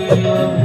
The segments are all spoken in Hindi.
Hare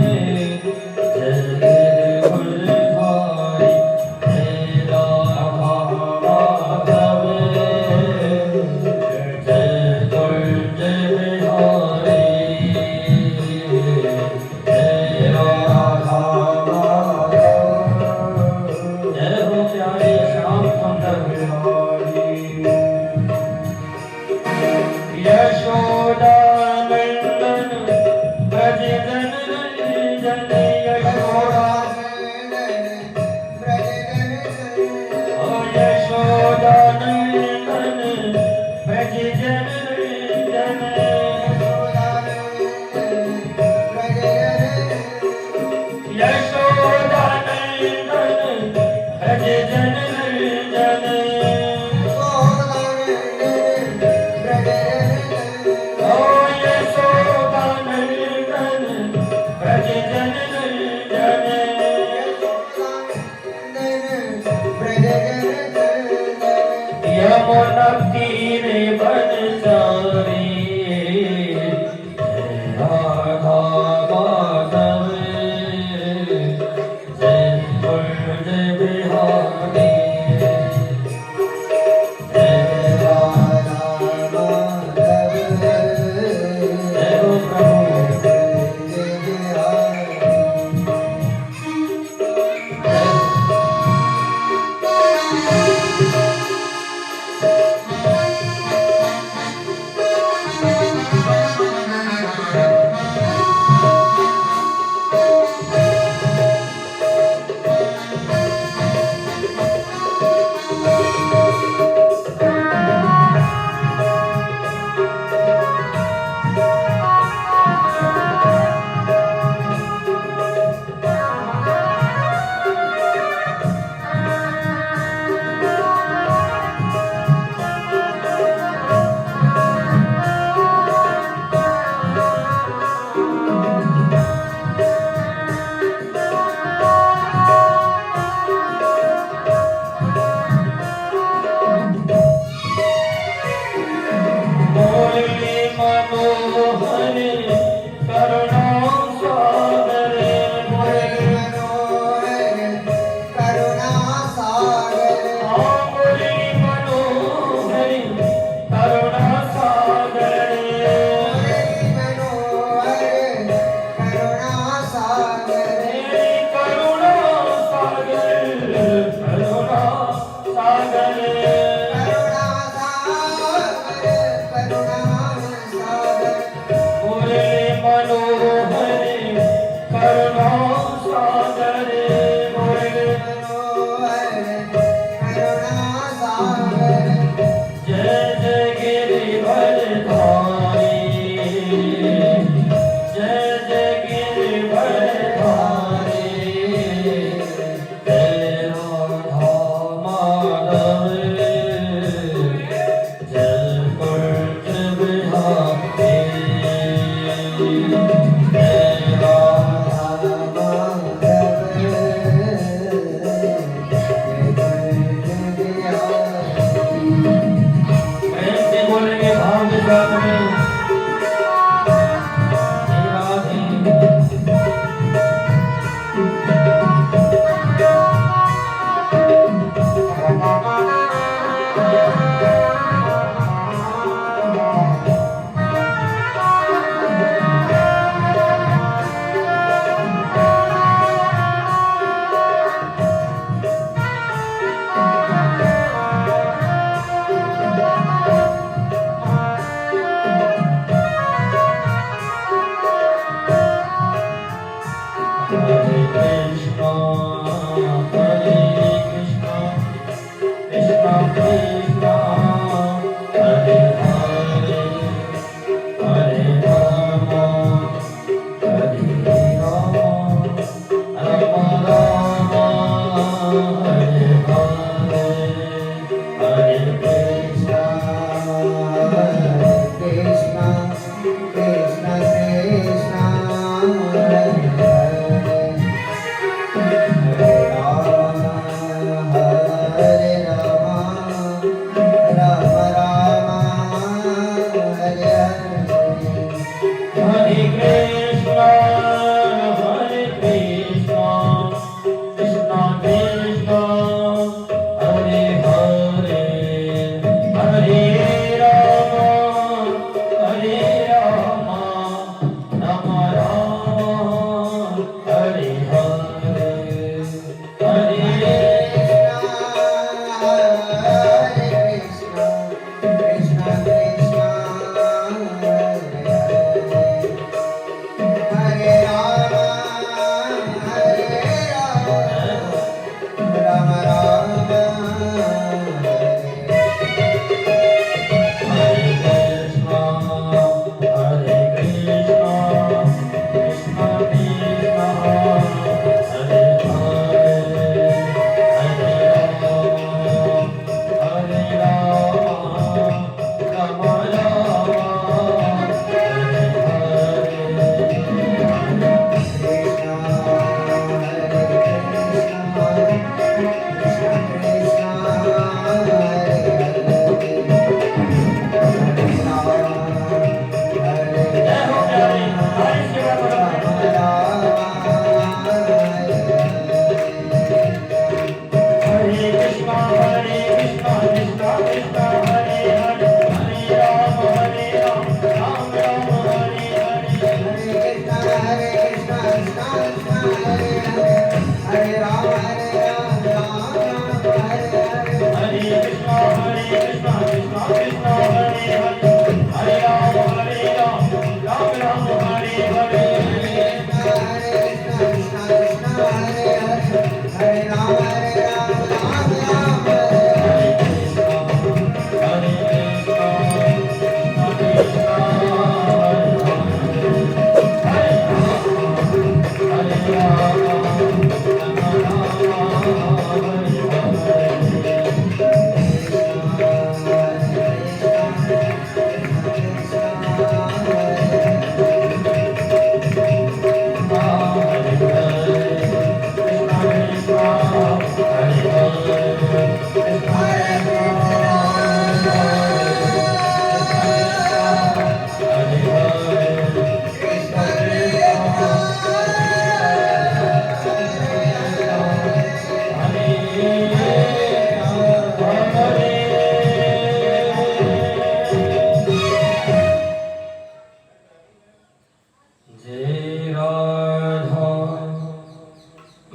Krishna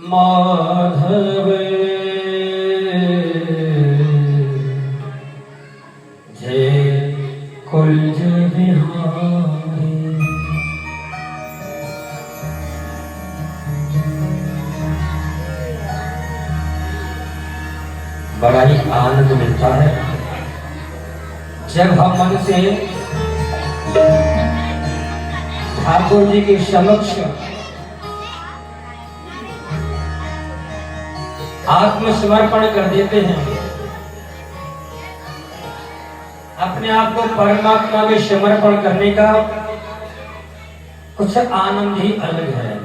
माधव जय कुंज बिहारी। बड़ा ही आनंद मिलता है जब हम मन से ठाकुर जी के समक्ष आत्मसमर्पण कर देते हैं, अपने आप को परमात्मा में समर्पण करने का कुछ आनंद ही अलग है।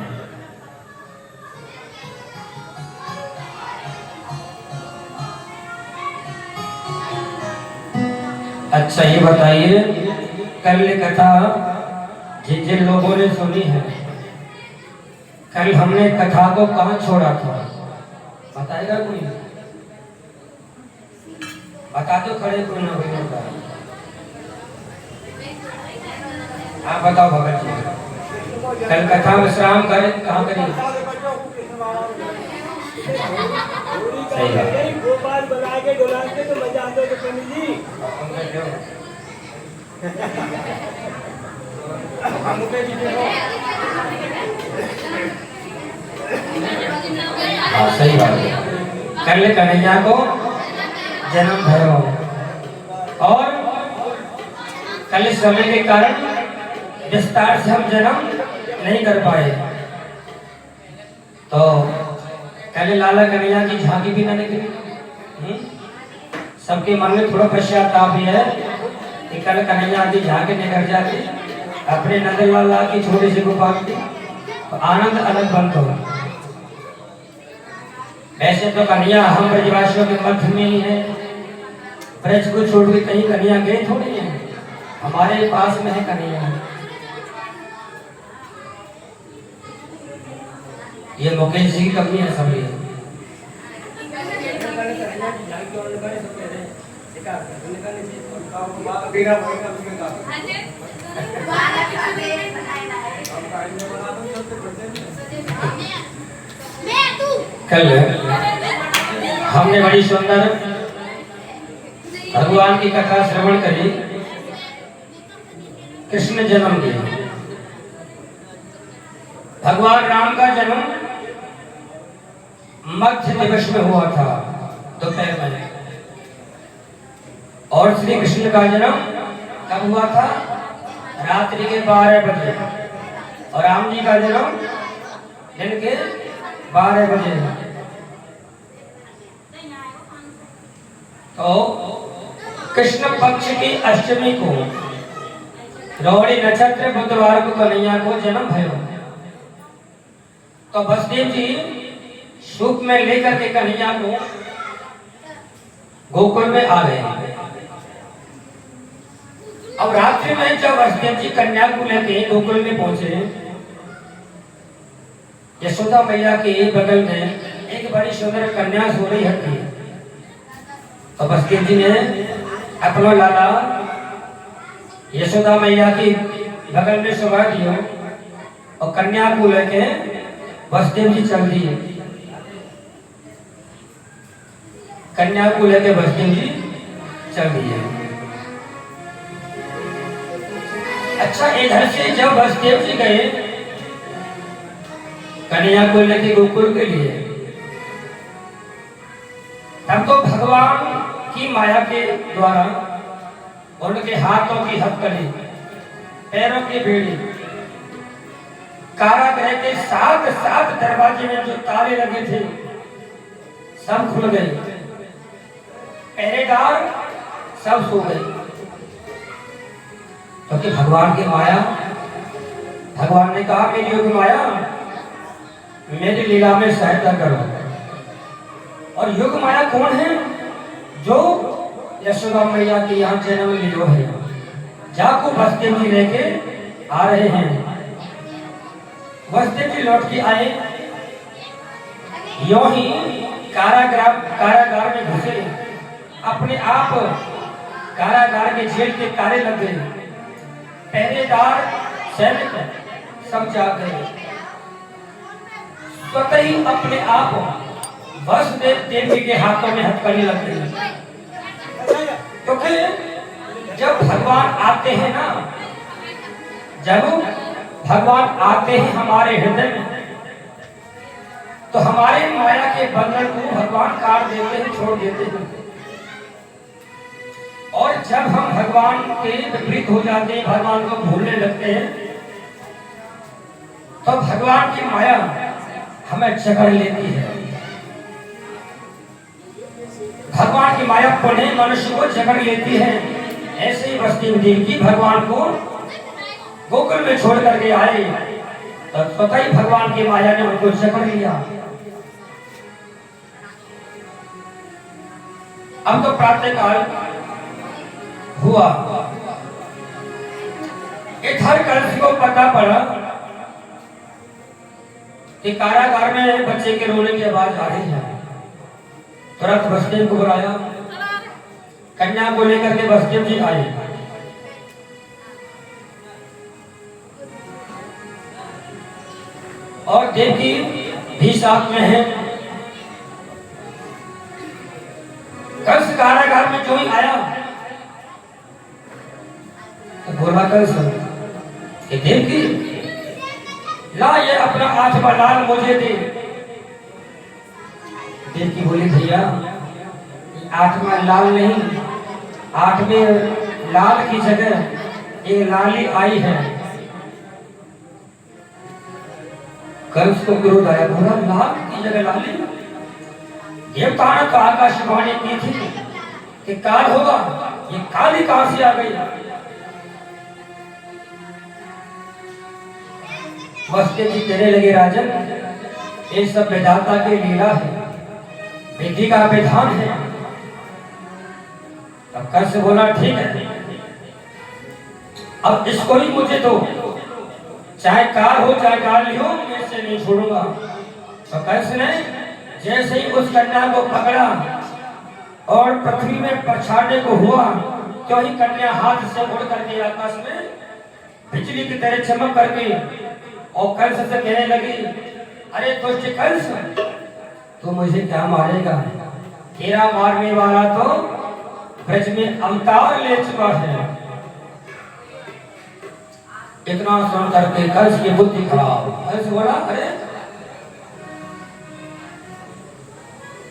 अच्छा ये बताइए, कल कथा जिन जिन लोगों ने सुनी है, कल हमने कथा को कहाँ छोड़ा था? बताएगा कोई? बता दो, खड़े कोई ना कोई होता। आप बताओ भगत जी, कल कथा विश्राम करें कहाँ करें? सही बात। गोपाल बना के डुलाते तो मजा आता है स्वामी जी। हाँ सही बात है। कल कन्हैया को जन्म भयो और कल समय के कारण विस्तार से हम जन्म नहीं कर पाए, तो कल लाला कन्हैया की झांकी भी न निकली। सबके मन में थोड़ा पश्चाताप भी है कि कल कन्हैया की झांकी निकल जाती, अपने नंदलाल लाल की छोटी सी गोपाल की, तो आनंद अलग बनता होगा। वैसे तो कन्हैया हम ब्रजवासियों के मध्य में ही है, ब्रज को छोड़ के कहीं कन्हैया गए थोड़ी है, हमारे पास में है कन्हैया। ये मुकेश जी की कमी है सब। ये कल हमने बड़ी सुंदर भगवान की कथा श्रवण करी। कृष्ण जन्म के भगवान राम का जन्म मध्य दिवस में हुआ था, दोपहर में, और श्री कृष्ण का जन्म कब हुआ था? रात्रि के 12 बजे, और राम जी का जन्म दिन के 12 बजे। तो कृष्ण पक्ष की अष्टमी को रोहिणी नक्षत्र बुधवार को कन्हैया को जन्म भयो। तो वसुदेव जी सूप में लेकर के कन्हैया को गोकुल में आ गए। अब रात्रि में जब वसुदेव जी कन्या को लेके गोकुल में पहुंचे, यशोदा मैया के बगल में एक बड़ी सुंदर कन्या सो रही थी। तो वसुदेव जी ने अपना लाला यशोदा मैया की बगल में सुला दिया और कन्या को लेके वसुदेव जी चल दिए, कन्या को लेके वसुदेव जी चल दिए। अच्छा, इधर से जब वसुदेव जी गए कन्या को लेके गोकुल के लिए, तब तो भगवान की माया के द्वारा उनके हाथों की हथकड़ी, पैरों की बेड़ी, कारागृह के सात दरवाजे में जो ताले लगे थे सब खुल गए, पहरेदार सब सो गए। क्योंकि भगवान की माया, भगवान ने कहा मेरी योग माया मेरी लीला में सहायता करो। और योग माया कौन है? जो यशोदा मैया के यहाँ जन्म लियो है, जाको वसुदेव जी लेके आ रहे हैं। वसुदेव जी लौट के आए, यों ही कारागार में घुसे, अपने आप कारागार के जेल के ताले लग गए, पहरेदार सैनिक सब जाग गए। स्वतः ही अपने आप वसुदेव देवी के हाथों में हथकड़ी लग गई। क्योंकि जब भगवान आते हैं ना, जब भगवान आते हैं हमारे हृदय में, तो हमारे माया के बंधन को भगवान काट देते हैं, छोड़ देते हैं। और जब हम भगवान के विपरीत हो जाते हैं, भगवान को भूलने लगते हैं, तो भगवान की माया हमें जकड़ लेती है। भगवान की माया पुण्य मनुष्य को जकड़ लेती है। ऐसे ही वसुदेव देवकी भगवान को गोकुल में छोड़ करके आए, तो स्वतः ही भगवान की माया ने उनको जकड़ लिया। अब तो प्रातः काल हुआ, इधर कंस को पता पड़ा कि कारागार में बच्चे के रोने की आवाज आ रही है। तुरंत वसुदेव को बुलाया, कन्या को लेकर के वसुदेव जी आए। और देवकी भी साथ में है। कंस कारागार में जो ही आया तो बोला कंस कि देवकी ला ये अपना 8वां लाल मुझे दे। देवकी बोली भैया 8वां लाल नहीं, 8वें लाल की जगह एक लाली आई है। कंस को क्रोध आया, बोला लाल की जगह लाली? देवता ने तो आकाशवाणी की थी कि काल होगा, ये काली कहां से आ गई? वसुदेव जी कहने लगे राजन, ये सब विधाता की लीला है, विधि का विधान है। अब कंस बोला ठीक है, अब इसको ही मुझे दो, चाहे काल हो चाहे काल हो, मैं इसे नहीं छोड़ूंगा। तो कंस ने जैसे ही उस कन्या को पकड़ा और पृथ्वी में पछाड़ने को हुआ, क्यों ही कन्या हाथ से उड़ करके आकाश में बिजली की तरह चमक करके और कंस से कहने लगी, अरे दुष्ट कंस, तू मुझे क्या मारेगा? तेरा मारने वाला तो ब्रज में अवतार ले चुका है। इतना सुन करके कंस की बुद्धि खराब। कंस बोला, अरे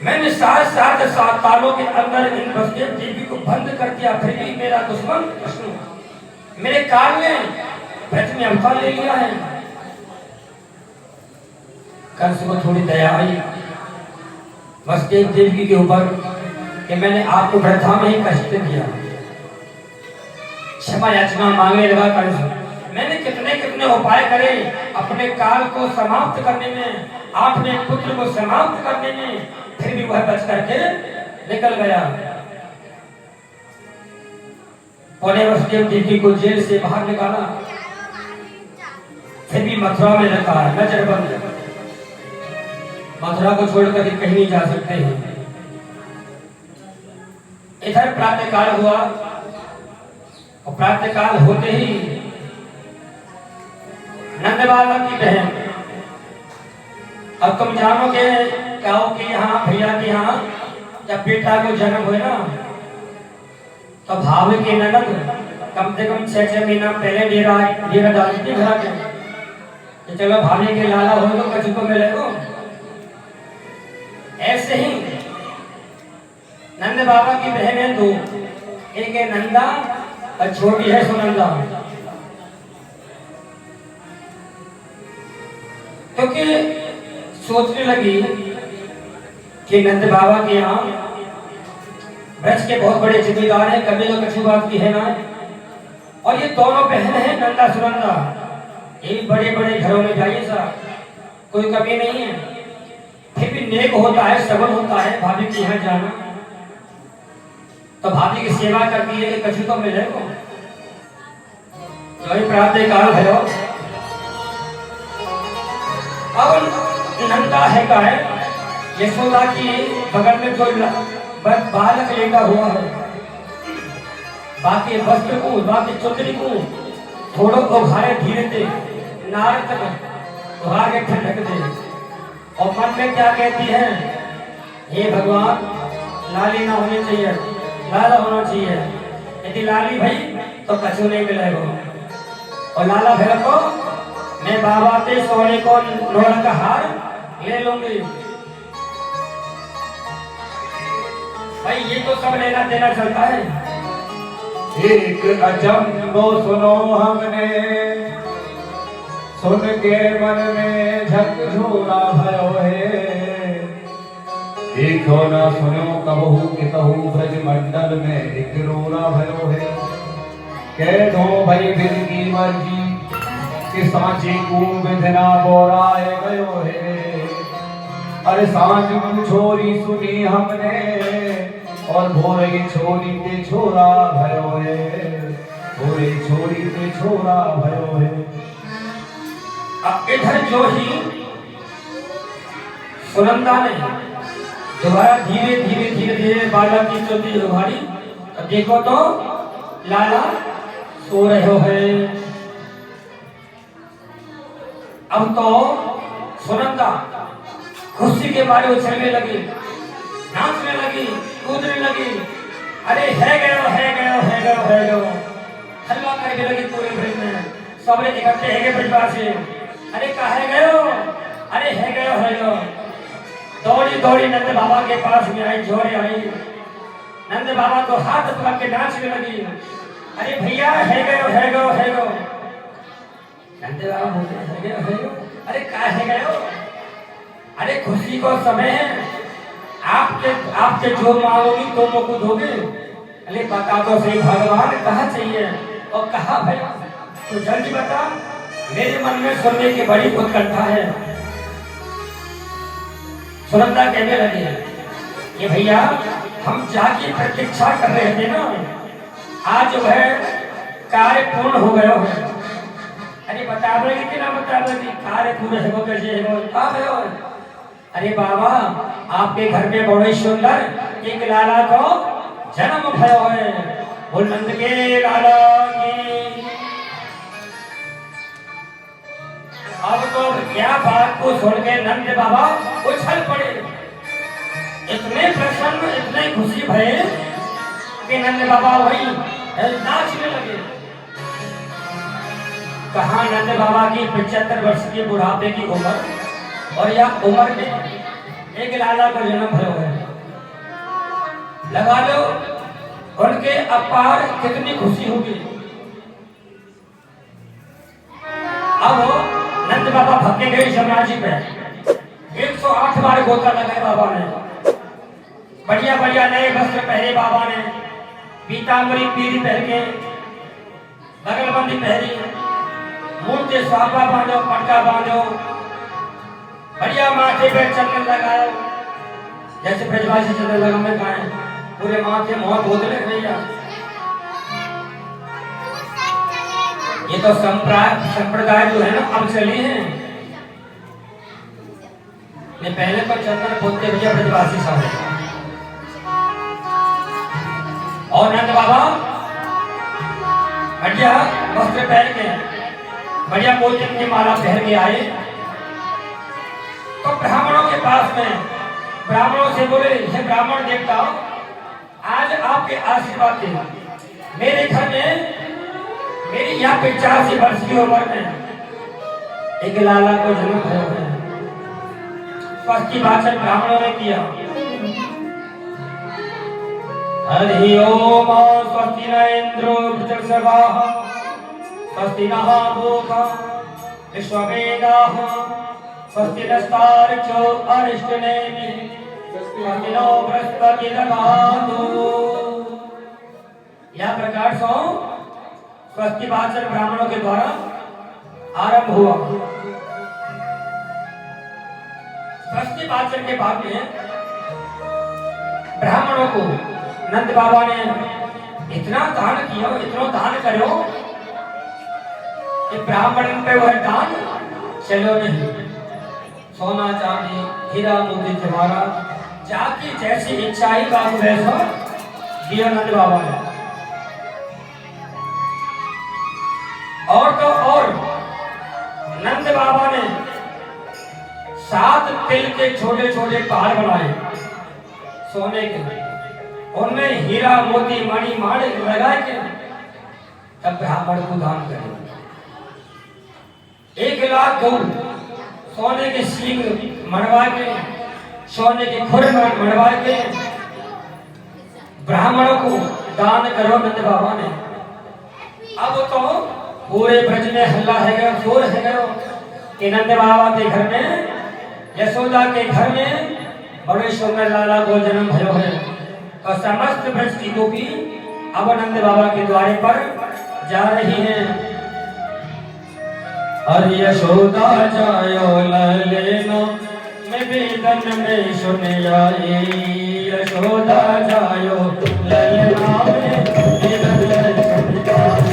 मैंने 7 सालों के अंदर इन वसुदेव देवी को बंद कर दिया, फिर भी मेरा दुश्मन कृष्ण मेरे काल में ब्रज में अवतार ले लिया है। कंस को थोड़ी दया आई वसुदेव देवकी के ऊपर कि मैंने आपको वृथा में ही कष्ट दिया, क्षमा याचना मांगने लगा कंस। मैंने कितने कितने उपाय करे अपने काल को समाप्त करने में, 8वें पुत्र को समाप्त करने में, फिर भी वह बच करके निकल गया। पुणे वसुदेव देवकी को जेल से बाहर निकाला, फिर भी मथुरा में रखा, नजरबंद। मथुरा को छोड़कर कहीं नहीं जा सकते हैं। इधर प्रातःकाल हुआ और प्रातःकाल होते ही नंद बाबा की बहन अब तुम जानोगे क्या हो कि यहाँ भैया के यहाँ जब बेटा को जन्म हुए ना, तो भाव की ननद कम से कम 6-6 महीना पहले डेरा डाली थी घर के कि चलो भाभी के लाला हो तो कछु को मिलेगा। ऐसे ही नंद बाबा की बहनें दो, एक है नंदा और छोटी है सुनंदा। क्योंकि सोचने लगी कि नंद बाबा के यहाँ ब्रज के बहुत बड़े जिम्मेदार हैं, कभी तो कछु बात की है ना। और ये दोनों बहन हैं नंदा सुनंदा, ये बड़े बड़े घरों में जाइए साहब, कोई कमी नहीं है, फिर भी नेक होता है, सबल होता है भाभी के यहाँ जाना। तो भाभी की सेवा करती है कि कछु तो मिले को जो ही प्रातः काल भयो। अब नंदा है का है यशोदा की बगल में जो बालक लेटा हुआ है, बाकी वस्त्र को बाकी चुंदरी को थोड़ो उघारे धीरे से नार तक उघार के ठंडक दे, और मन में क्या कहती है, हे भगवान लाली ना होनी चाहिए, लाला होना चाहिए, यदि लाली भाई तो कछु नहीं मिलेगा, और लाला भैया को मैं बाबा के सोने को लोड़ा का हार ले लूंगी। भाई ये तो सब लेना देना चलता है। एक अचंभो सुनो हमने, सुन के मन में झकझोरा भयो है। देखो ना सुनो कबहू के कहू ब्रज मंडल में एक रोरा भयो है। कह दो भाई दिल की मर्जी कि सांची को विधना बोराए गयो है। अरे सांझ को छोरी सुनी हमने और भोरे छोरी के छोरा भयो है, भोरे छोरी के छोरा भयो है। अब इधर जो ही सुनंदा ने दोबारा धीरे धीरे धीरे धीरे बालक की चुंदी उघाड़ी, अब देखो तो लाला सो रहे है। अब तो सुनंदा खुशी के मारे उछलने लगी, नाचने लगी, कूदने लगी। अरे है गयो है गयो है गयो है गयो, हल्ला करने लगी पूरे ब्रज में, सबने इकट्ठे है गए ब्रजवासी। अरे कहाँ गयो, अरे है गयो है गयो। दौड़ी दौड़ी नंद बाबा के पास में आई, जोड़े आई, नंद बाबा को हाथ पकड़ के नाचने लगी। अरे भैया है गयो है गयो है गयो। नंद बाबा बोलते है गयो है गयो, अरे कहाँ है गयो, अरे खुशी को समय है, आपके जो मांगोगी तो मुझको दोगे। अरे बता तो सही भगवान कहाँ चाहिए और कहाँ भैया, तो जल्दी बता, मेरे मन में सुनने की बड़ी उत्कंठा है। सुनंदा कहने लगी कि भैया हम जाके प्रतीक्षा कर रहे थे ना, आज जो है कार्य पूर्ण हो गया है। अरे बता देगी कि ना बता देगी, कार्य पूरे हो कैसे हो। अरे बाबा आपके घर में बड़े सुंदर एक लाला को जन्म भयो है, बोल नंद के लाला की। अब तो क्या बात को सुन के नंद बाबा उछल पड़े, इतने प्रसन्न इतने खुशी भये कि नंद बाबा वही नाचने लगे। कहा नंद बाबा की 75 वर्ष की बुढ़ापे की उम्र, और यह उम्र में एक लाला का जन्म भयो है। लगा लो उनके अपार कितनी खुशी होगी। अब नंद बाबा भक्के गए यमुना जी पे, 108 बार गोता लगाए बाबा ने, बढ़िया बढ़िया नए वस्त्र पहने बाबा ने, पीतांबरी पीरी पहन के, बगलबंदी पहनी, मुंह से साफा बांधो, पटका बांधो, बढ़िया माथे पे चंदन लगाओ, जैसे ब्रजवासी चंदन लगाने का है, पूरे माथे मुंह धोते भैया। ये तो संप्रदाय जो है ना अब चली है, ये पहले तो चंदन बोलते भैया ब्रजवासी सब। और नंद बाबा बढ़िया वस्त्र पहन के, बढ़िया मोतियों की माला पहन के आए, तो ब्राह्मणों के पास में ब्राह्मणों से बोले, हे ब्राह्मण देवता, आज आपके आशीर्वाद से मेरे घर में, मेरी यहाँ पे 84 वर्ष की उम्र में एक लाला को जन्म भयो है। स्वस्ति वाचन ब्राह्मणों ने किया। हरि ओम स्वस्ति न इंद्रो वृषभाः स्वस्ति नः पूषा विश्ववेदाः स्वस्ति नस्तार्क्ष्यो अरिष्टनेमिः स्वस्ति नो बृहस्पतिर्दधातु। यह प्रकार से स्वस्ति वाचन ब्राह्मणों के द्वारा आरंभ हुआ। स्वस्ति वाचन के बाद में ब्राह्मणों को नंद बाबा ने इतना दान किया, इतना दान करो कि ब्राह्मण पे वह दान चलो नहीं। सोना चांदी हीरा मोती जवाहरात जाकी जैसी इच्छा ही बाबू वैसा दिया नंद बाबा ने। और तो और नंद बाबा ने 7 तिल के छोटे छोटे पहाड़ बनाए सोने के, उनमें हीरा मोती मणि माणिक लगा के तब ब्राह्मण को दान करे। 1 लाख गौ सोने के सींग मरवा के, सोने के खुर मरवा के ब्राह्मणों को दान करो नंद बाबा ने। अब तो पूरे ब्रज में हल्ला है गया, शोर है गया कि नंद बाबा के घर में, यशोदा के घर में बड़े सुंदर लाला को जन्म भयो है। और समस्त ब्रज की गोपी अब नंद बाबा के द्वारे पर जा रही हैं। और यशोदा जायो ललेना मैं बेदन में सुन आई। यशोदा जायो ललेना में बेदन में सुन आई।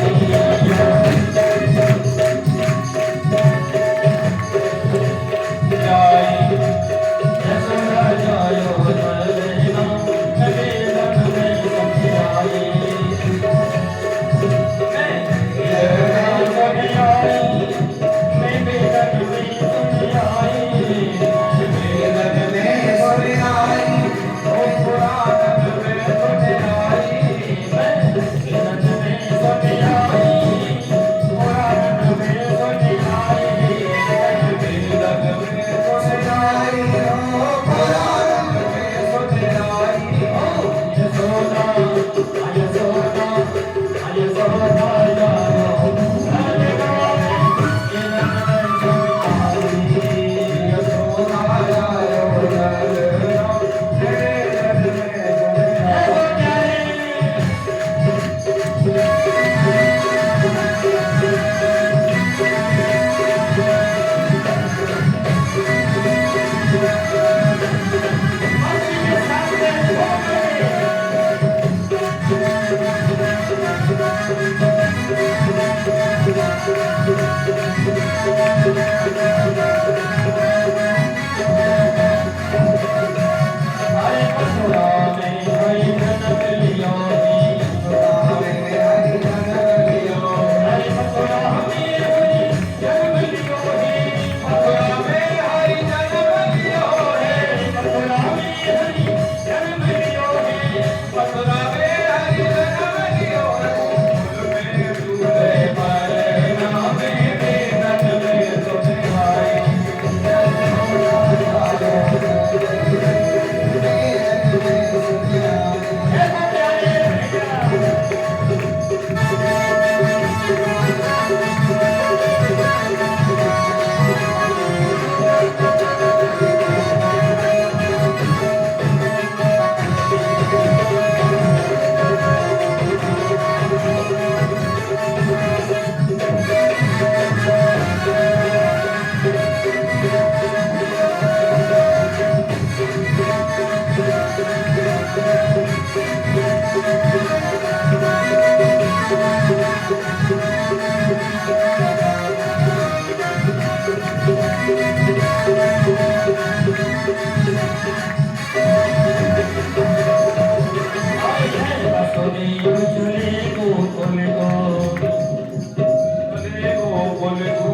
बोले तू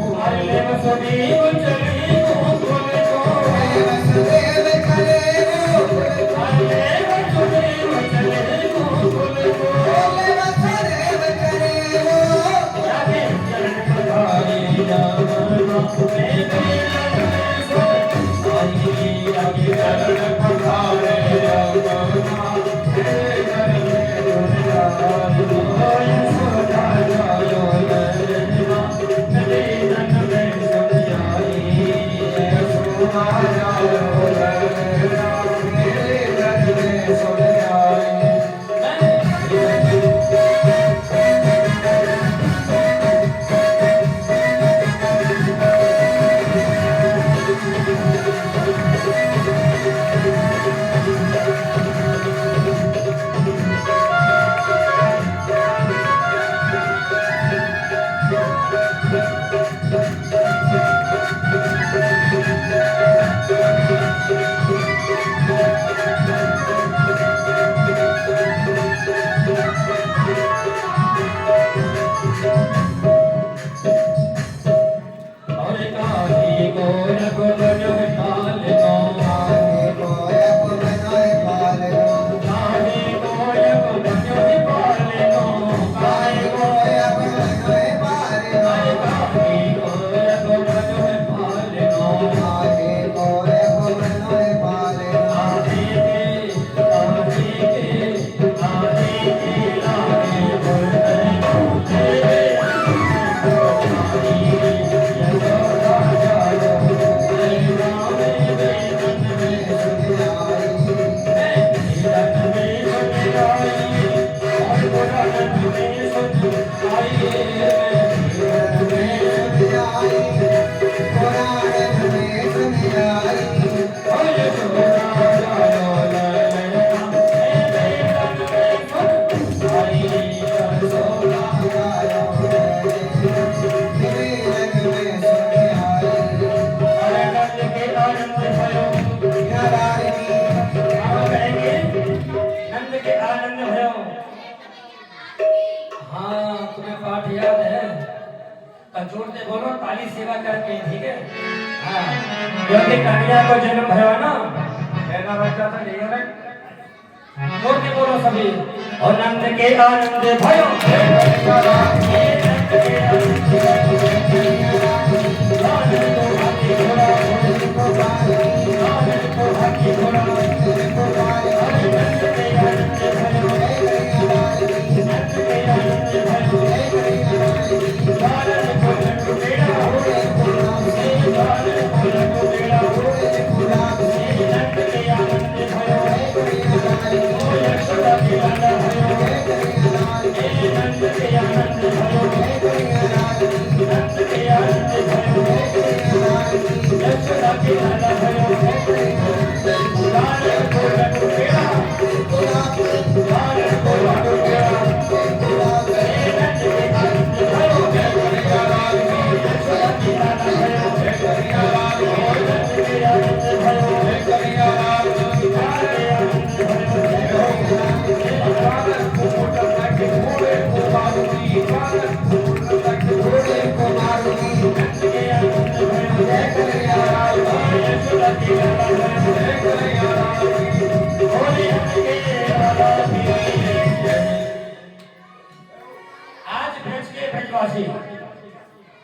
जोड़ते बोलो ताली सेवा करके, ठीक है। हाँ, क्योंकि कन्या को जन्म भयो ना, कहना बच्चा था नहीं है। जोड़ते बोलो सभी। और नंद के आनंद भयो, नंद के आनंद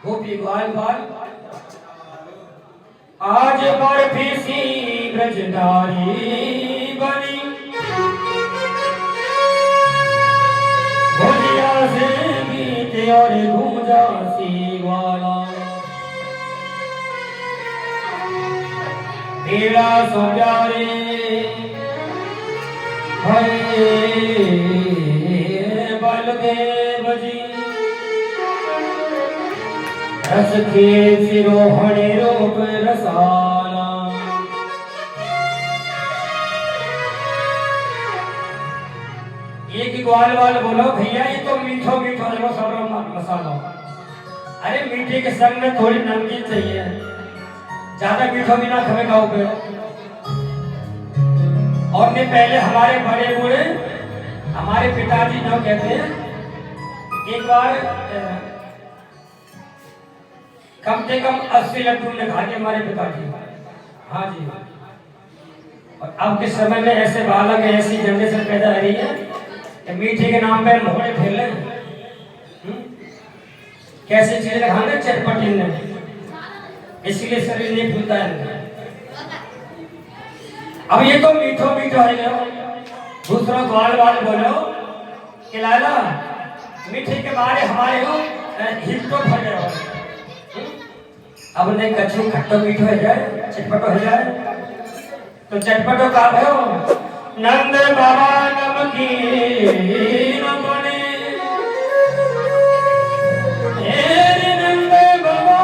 गोपी ग्वाल बाल आज बर्फी सी ब्रजधारी बनी, भोलिया से गीत और गूंजा सी वाला, तेरा सो प्यारे भये बलदेव जी, रस के सिरोहणे रूप रसाला। एक ग्वाल वाल बोलो भैया ये तो मीठो मीठो देखो सब मसाला। अरे मीठे के संग में थोड़ी नमकीन चाहिए, ज्यादा मीठो भी ना खावे खाओ पे। और ने पहले हमारे बड़े बूढ़े हमारे पिताजी जो कहते हैं एक बार कम से कम 80 लड्डू ने खा के हमारे पिताजी। हाँ जी। और अब के समय में ऐसे बालक ऐसी जनरेशन पैदा हो रही है कि मीठे के नाम पे मोहरे फेल रहे हैं। कैसी चीजें खाने चटपटी ने, इसलिए शरीर नहीं फूलता है। अब ये तो मीठो मीठो है गया। दूसरा ग्वाल वाल बोलो कि लाला मीठे के बारे हमारे हो हिल तो भर गए। अब नहीं कछु खट्टो मीठो हो जाए, चटपटो हो जाए, तो चटपटो का भयो नंद बाबा नमकीन बने, हे नंद बाबा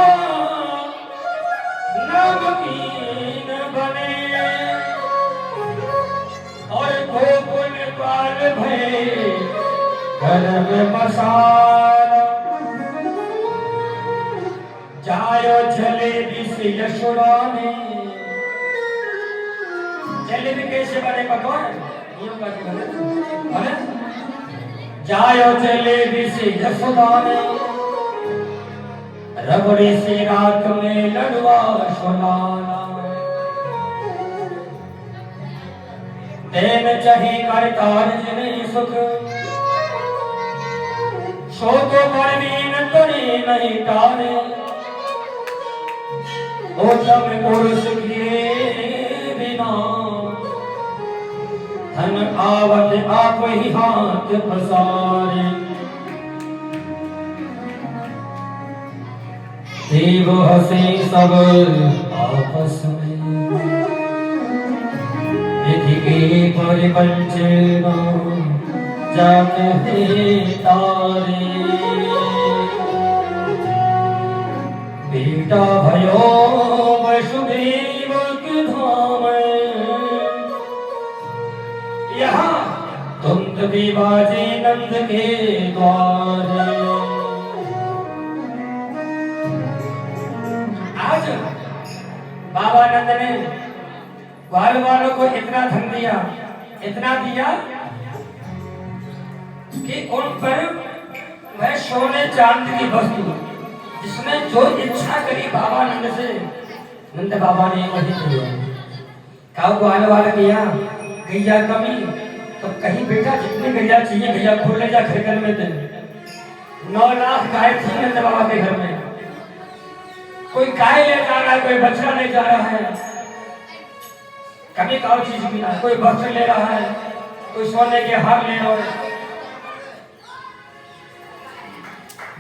नमकीन बने, और गोकुल बाल भय घर में मसाला, जायो जलेबी से यशोदा ने। जलेबी कैसे बने पकवान? जायो जलेबी से यशोदा ने, रबड़ी से रात में लड़वा सुनाना, देन चाहे करतार जिन्हें सुख, सो तो परवीन करे नहीं तारे, ओतम पुरुष के बिना धन आवत आप ही हाथ पसारे, देव हंसे सब आपस में, विधि के परिपंचना जाते हैं तारे, बेटा भयो वसुदेव के धाम, यहाँ तुम बाजे नंद के द्वार। आज बाबा नंद ने ग्वाल वालों को इतना धन दिया, इतना दिया कि उन पर वह सोने चांदी की वस्तु, जिसने जो इच्छा करी बाबा नंद से, नंद बाबा ने वही किया। काऊ ग्वाल वाला किया, गैया कमी तो कहीं बेटा जितनी गैया चाहिए गैया खोल ले जा, खरगल में दे। 9 लाख गाय थी नंद बाबा के घर में, कोई गाय ले जा रहा है, कोई बछड़ा ले जा रहा है, कभी काऊ चीज मिला, कोई वस्त्र ले रहा है, कोई सोने के हार ले रहा है,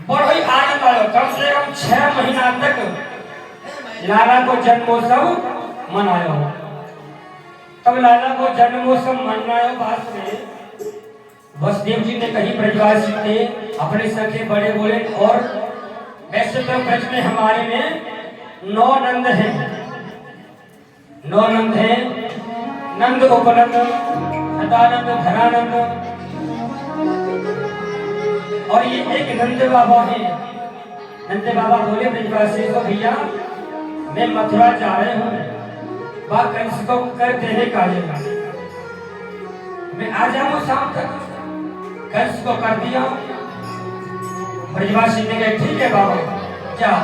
बड़ा ही आनंद आया। कम से कम 6 महीना तक लाला को जन्मोत्सव मनाया हो। तब लाला को जन्मोत्सव मनाया बाद में वसुदेव जी ने कहीं ब्रजवासी थे, अपने सखे बड़े बोले, और वैसे तो ब्रज में हमारे में 9 नंद हैं, 9 नंद हैं, नंद उपनंद, सदानंद, धनानंद, और ये एक नंद बाबा है। नंद बाबा बोले ब्रजवासी को, भैया मैं मथुरा जा रहे हूँ, बात कंस को कर देने का लेगा, मैं आ जाऊँ शाम तक। कंस को कर दिया। ब्रजवासी ने कहा ठीक है बाबा जाओ।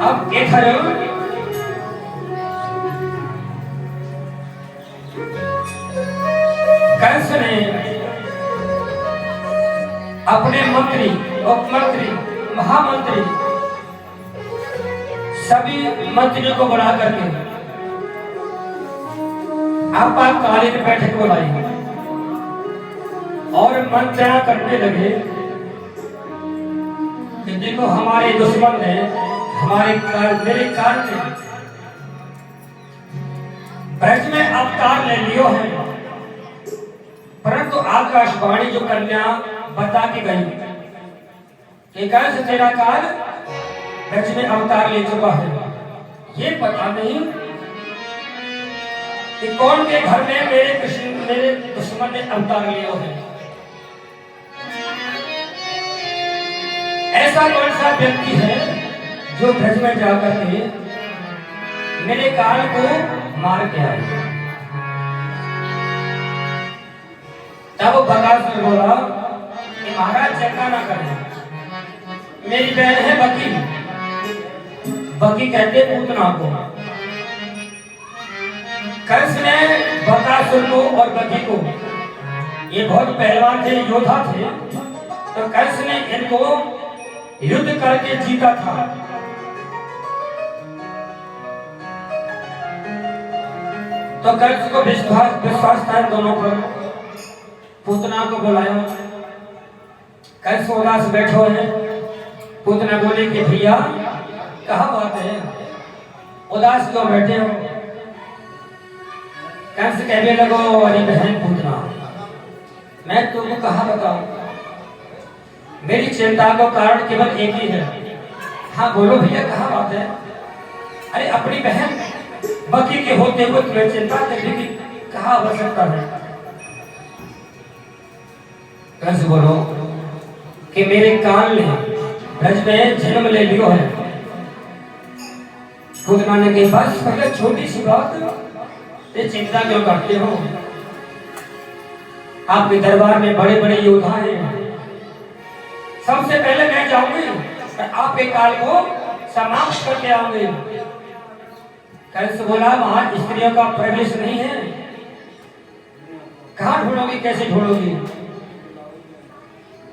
अब इधर कंस ने अपने मंत्री, उपमंत्री, महामंत्री सभी मंत्रियों को बुला करके आपातकालीन बैठक बुलाई और मंत्रणा करने लगे कि देखो हमारे दुश्मन ने मेरे कारण ब्रज में अवतार ले लियो है, परंतु आकाशवाणी जो कन्या बता के गई कि कैसे तेरा काल ब्रज में अवतार ले चुका है, ये पता नहीं कि कौन के घर में मेरे दुश्मन ने अवतार लिया है। ऐसा कौन सा व्यक्ति है जो ब्रज में जाकर के मेरे काल को मार के आए। तब बकासुर बोला कि महाराज चिंता ना करें, मेरी बहन है बकी, बकी कहते पूतना को। कंस ने बकासुर को और बकी को, ये बहुत पहलवान थे, योद्धा थे, तो कंस ने इनको युद्ध करके जीता था। तो कंस को विश्वास था दोनों पर। पूतना को बुलाया, कंस उदास बैठो है, पूतना बोले कि भैया कहाँ बात है, उदास क्यों बैठे हो। कंस कहने लगो अरे बहन पूतना, मैं तुमको कहाँ बताऊं, मेरी चिंता का कारण केवल एक ही है। हाँ बोलो भैया कहाँ बात है। अरे अपनी बहन बकी के होते हुए तुम्हें चिंता करने की कहाँ आवश्यकता है। कंस बोलो कि मेरे कान ने ब्रज में जन्म ले लियो है। पूतना ने कहा बस पहले छोटी सी बात, ये चिंता क्यों करते हो। आपके दरबार में बड़े बड़े योद्धा हैं, सबसे पहले मैं जाऊंगी और आपके काल को समाप्त करके आऊंगी। कंस बोला वहां स्त्रियों का प्रवेश नहीं है, कहां ढूंढोगी, कैसे ढूंढोगी।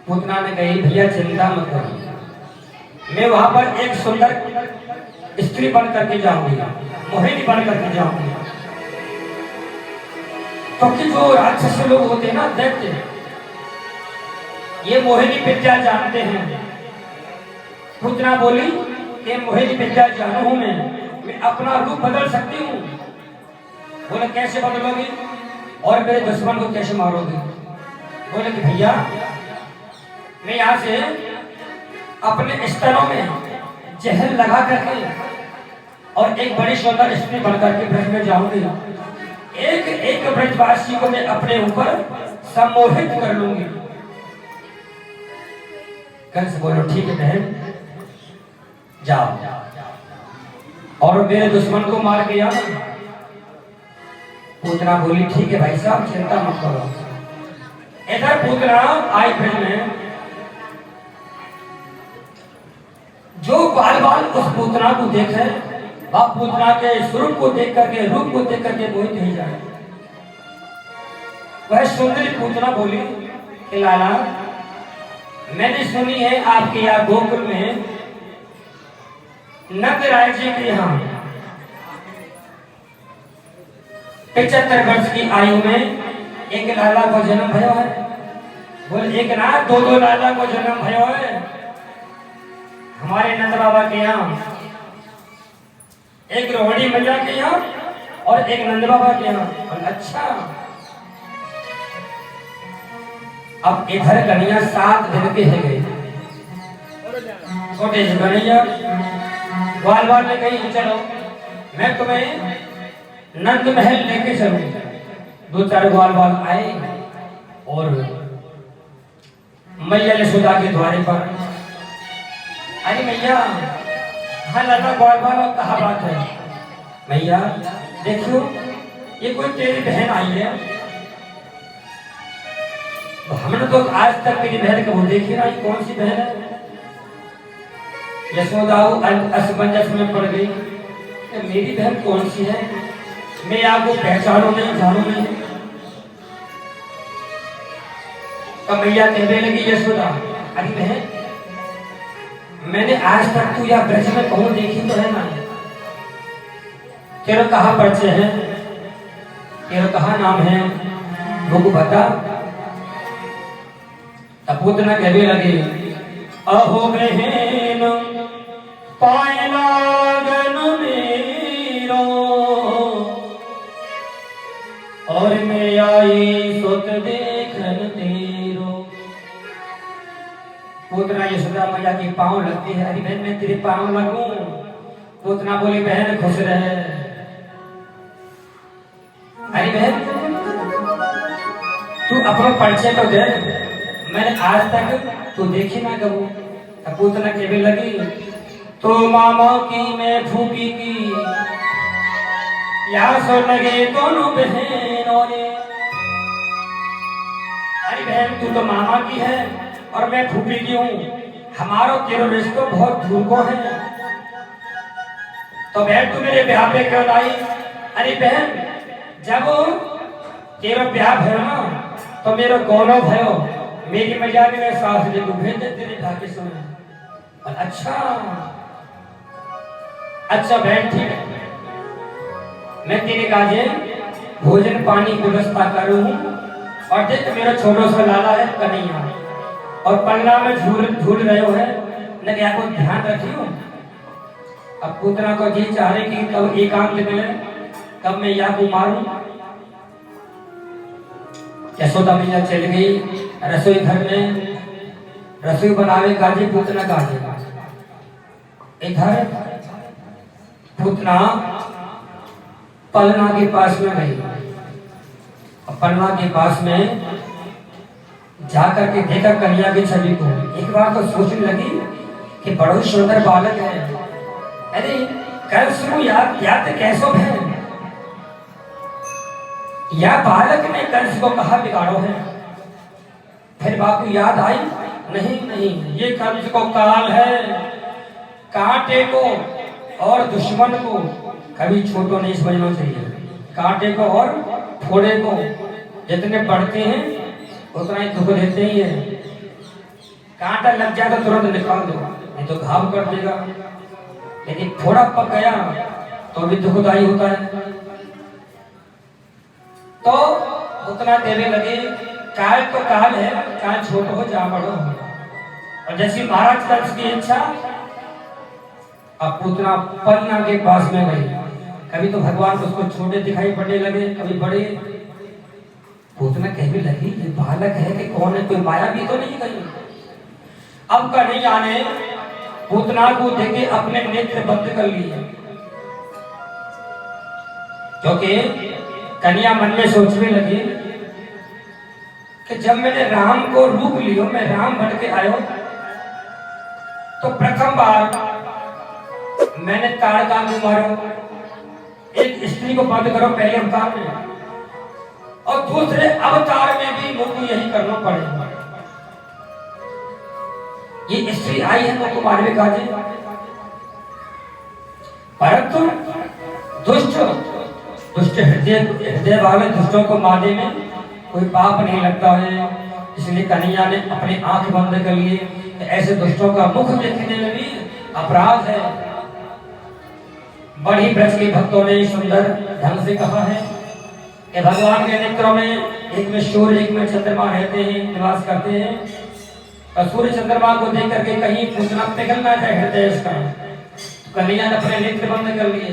पूतना ने कही भैया चिंता मत करो, मैं वहां पर एक सुंदर स्त्री बन करके जाऊंगी, मोहिनी बन करके जाऊंगी। क्योंकि जो राक्षस लोग होते हैं ना दैत्य, ये मोहिनी विद्या जानते हैं। पूतना बोली कि मोहिनी विद्या जानू हूं मैं अपना रूप बदल सकती हूँ। बोले कैसे बदलोगी और मेरे दुश्मन को कैसे मारोगी। बोले कि भैया मैं यहाँ से अपने स्तनों में जहर लगा करके और एक बड़ी सुंदर स्त्री बनकर के ब्रज में जाऊंगी, एक एक ब्रजवासी को मैं अपने ऊपर सम्मोहित कर लूंगी। कंस बोलो ठीक है बहन जाओ और मेरे दुश्मन को मार के आना। पूतना बोली ठीक है भाई साहब चिंता मत करो। इधर पूतना आई ब्रज में, जो बाल बाल उस पूतना को देखे वह पूतना के स्वरूप को देख करके रूप को देख करके मोहित हो जाए। वह सुंदरी पूतना बोली कि लाला मैंने सुनी है आपके यहाँ गोकुल में नंद राय जी के यहाँ 75 वर्ष की आयु में एक लाला को जन्म भयो है। बोले एक ना दो लाला को जन्म भयो है हमारे नंद बाबा के यहाँ, एक रोहिणी मैया के यहाँ और एक नंद बाबा के यहाँ। अच्छा अब इधर कन्या 7 दिन के है गए, छोटे से कन्या ग्वाल बाल ने कही चलो मैं तुम्हें नंद महल लेके चलूं। 2-4 ग्वाल बाल आए और मैया यशोदा के द्वारे पर, अरे मैया हाँ लाला ग्वाल बाल कहा बात है। मैया देखियो ये कोई तेरी बहन आई है, हमने तो आज तक मेरी बहन को देखी ना, ये कौन सी बहन है। यशोदा असमंजस में पड़ गई, मेरी बहन कौन सी है, मैं आपको पहचानू नहीं जानू नहीं। तो मैया कहने लगी यशोदा अरे बहन मैंने आज तक तू या ब्रज में कहूं देखी तो है ना, तेरा कहाँ परिचय है, तेरा कहाँ नाम है वो को बता। तब पूतना कहने लगे अहो बहन पाए लागन मेरो और मैं आई सुत देखन तेरो। पूतना यशोदा मैया के पांव लगती है, अरे बहन मैं तेरे पांव लगूं। पूतना बोली बहन खुश रहे। अरे बहन तू अपना परिचय तो दे, मैंने आज तक तू देखी ना कबू। पूतना कहने लगी तो मामा की मैं फूफी की यहाँ सो लगे दोनों बहनों ने। अरे बहन तू तो मामा की है और मैं फूफी की हूँ, हमारा तेरा रिश्ता बहुत दूर को है, तो बहन तू मेरे ब्याह पे क्यों लाई। अरे बहन जब तेरा ब्याह भयो ना तो मेरा गौरव भयो, मेरी मैया ने मेरे सास जी को भेज दे तेरे ब्याह के समय। अच्छा बहन ठीक है, मैं तेरे काजे भोजन पानी की व्यवस्था करूँ। और देख मेरा छोटा सा लाला है कन्हैया और पन्ना में झूल रहे हो है, न क्या को ध्यान रखियो। अब पूतना को जी चाह रहे कि कब एकांत मिले, कब मैं या को मारूं। यशोदा मैया चल गई रसोई घर में, रसोई बनावे काजे पूतना काजे। इधर पूतना पलना के पास में गई। पलना के पास में जाकर के देखा कन्या की छवि को। एक बार तो सोचने लगी कि बड़ा ही सुंदर बालक है। अरे कल सुनो याद कैसो है, या बालक ने कंस को कहा बिगाड़ो है। फिर बात को याद आई, नहीं ये कंस को काल है। कांटे को और दुश्मन को कभी छोटो नहीं समझना चाहिए। कांटे को और फोड़े को जितने बढ़ते हैं उतना ही दुख देते ही है। कांटा लग जाए तो तुरंत निकाल दो, नहीं तो घाव कर देगा। लेकिन थोड़ा पक गया तो भी दुखदाई होता है। तो उतना देने लगे, काल तो काल है, चाहे छोटो हो चाहे बड़ो हो। और जैसी महाराज कंस की इच्छा, अब पूतना पलना के पास में गई। कभी तो भगवान उसको छोटे दिखाई पड़ने लगे, कभी बड़े। पूतना कहने लगी ये बालक है कि कौन है, कोई माया भी तो नहीं कहीं। अब कन्हैया ने पूतना को देखे अपने नेत्र बंद कर लिए, क्योंकि कन्या मन में सोचने लगी कि जब मैंने राम को रूप लियो, मैं राम बन के आयो, तो प्रथम बार मैंने ताड़का को मारो, एक स्त्री को बंद करो पहले अवतार में, और दूसरे अवतार में भी मुझको यही करना पड़ेगा। ये स्त्री आई है मुझको मारने का जी, परंतु दुष्ट हृदय वाले दुष्टों को मारने में कोई पाप नहीं लगता है। इसलिए कन्हैया ने अपनी आंख बंद कर लिए। ऐसे दुष्टों का मुख देखने में भी अपराध है। बड़ी ब्रज के भक्तों ने सुंदर ढंग से कहा है कि भगवान के नेत्रों में एक में सूर्य एक में चंद्रमा रहते हैं, निवास करते हैं। और सूर्य चंद्रमा को देख करके कहीं पूतना पिघलना जाए हृदय इसका, तो कन्हैया ने अपने नेत्र बंद कर लिए।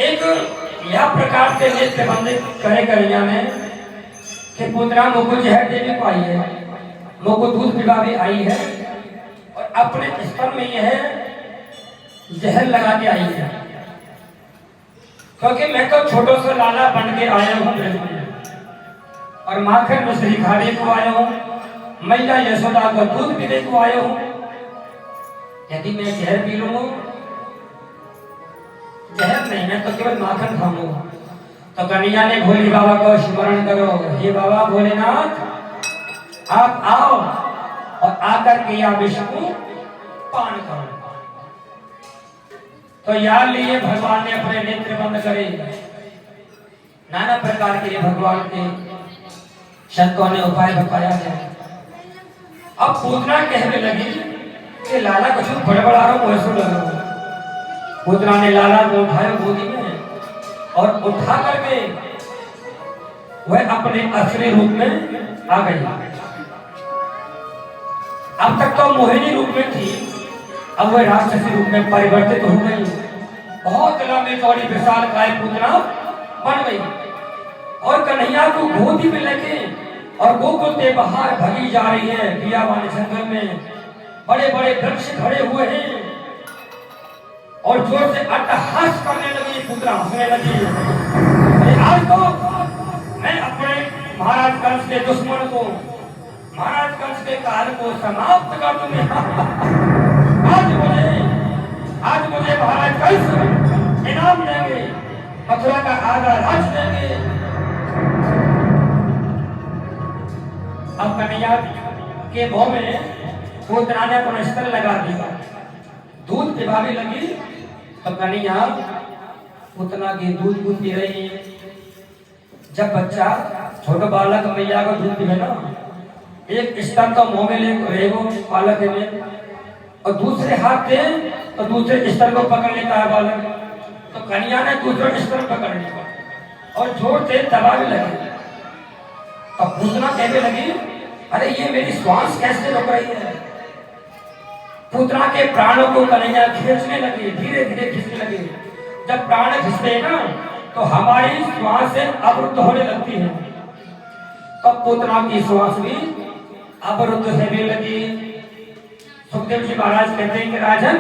एक यह प्रकार के नेत्र बंद करे कन्हैया ने कि पूतना मुझको जहर देने को आई है, मुझको दूध पिला भी आई है, और अपने स्तन में यह जहर लगा के आई है, क्योंकि मैं तो छोटो सा लाला बन के आया हूँ और माखन मिश्री खाने को आया हूँ, मैया यशोदा को दूध पीने को आया हूँ। यदि मैं जहर पी लूंगा, जहर नहीं, मैं तो केवल माखन खाऊंगा। तो कन्हैया ने भोले बाबा को स्मरण करो, हे बाबा भोलेनाथ आप आओ और आकर के या विष को पान करो। तो याद लिए भगवान ने अपने नेत्र बंद करे। नाना प्रकार के भगवान के संतों ने उपाय बताया है। अब पूतना कहने लगी कि लाला कुछ बड़बड़ा रहा हूं, ऐसा लग रहा हूं। पूतना ने लाला को उठाया गोदी में और उठा करके वह अपने असली रूप में आ गई। अब तक तो मोहिनी रूप में थी, अब वह राक्षसी रूप में परिवर्तित हो गई। बहुत लंबी चौड़ी विशाल काय पूतना बन गई और कन्हैया को गोदी में लेके और गोकुल के बाहर भगी जा रही है। बियावान जंगल में बड़े बड़े वृक्ष खड़े हुए हैं और जोर से अट्टहास करने लगी। पूतना हंसने लगी, अरे आज तो मैं अपने महाराज कंस के दुश्मन को, महाराज कंस के काल को समाप्त कर दूंगी। आज मुझे महाराज कंस इनाम देंगे, मथुरा का आधा राज देंगे। अब कन्हैया के मुंह में पूतना ने अपना स्तर लगा दिया, दूध पिलाने लगी। तो कन्हैया पूतना के दूध पी रही है। जब बच्चा छोटा बालक मैया को दूध पीवे ना, एक स्तर तो मुंह में ले बालक में और दूसरे हाथ से तो दूसरे स्तर को पकड़ लेता है बालक। तो कन्हैया ने दूसरा स्तर पकड़ लिया और जोर से दबाने लगी। तो पूतना कहने लगी, अरे ये मेरी श्वास कैसे रुक रही है। पुतना के प्राणों को कन्हैया खींचने लगे, धीरे धीरे खींचने लगे। जब प्राण खींचते हैं ना तो हमारी श्वास अवरुद्ध होने लगती है, तो पुतना की श्वास भी अवरुद्ध होने लगी। सुखदेव जी महाराज कहते हैं कि राजन,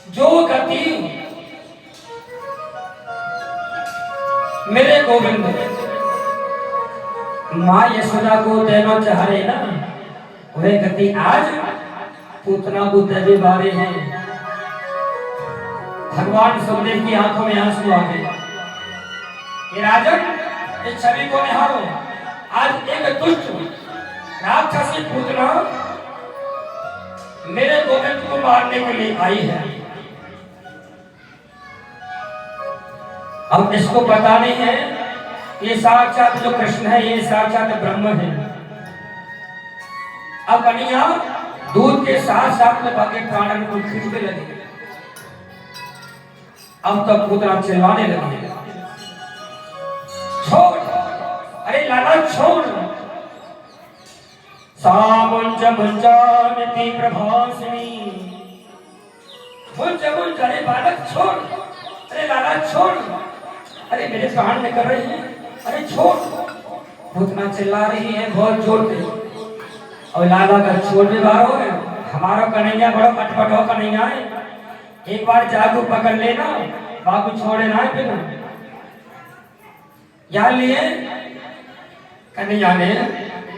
जो गति मेरे गोविंद माँ यशोदा को देना चाह रहे ना, वह गति आज पूतना को देने वाले हैं। भगवान सुखदेव की आंखों में आंसू आ गए। ये राजन, इस छवि को निहारो। आज एक दुष्ट राक्षसी पूतना मेरे गोविंद को मारने के लिए आई है। अब इसको पता नहीं है ये साक्षात जो कृष्ण है, ये साक्षात ब्रह्म है। अब कन्हैया दूध के साथ साथ में बाकी प्राणन को खींचने लगे। अब तक पुतना चिल्लाने लगे, छोड़, अरे लाला छोड़। सामुंज मुंजामिति प्रभासिनी, मुंज मुंज, अरे बालक छोड़, अरे लाला छोड़, अरे मेरे प्राण निकल रहे हैं, अरे छोड़। पुतना चिल्ला रही है बहुत जोर से, और लाला का छोड़ भी बाहर हो गया। हमारा कन्हैया बड़ा कटपट हो कन्हैया है, एक बार जादू पकड़ लेना, बाबू छोड़े ना फिर। या लिए कन्हैया ने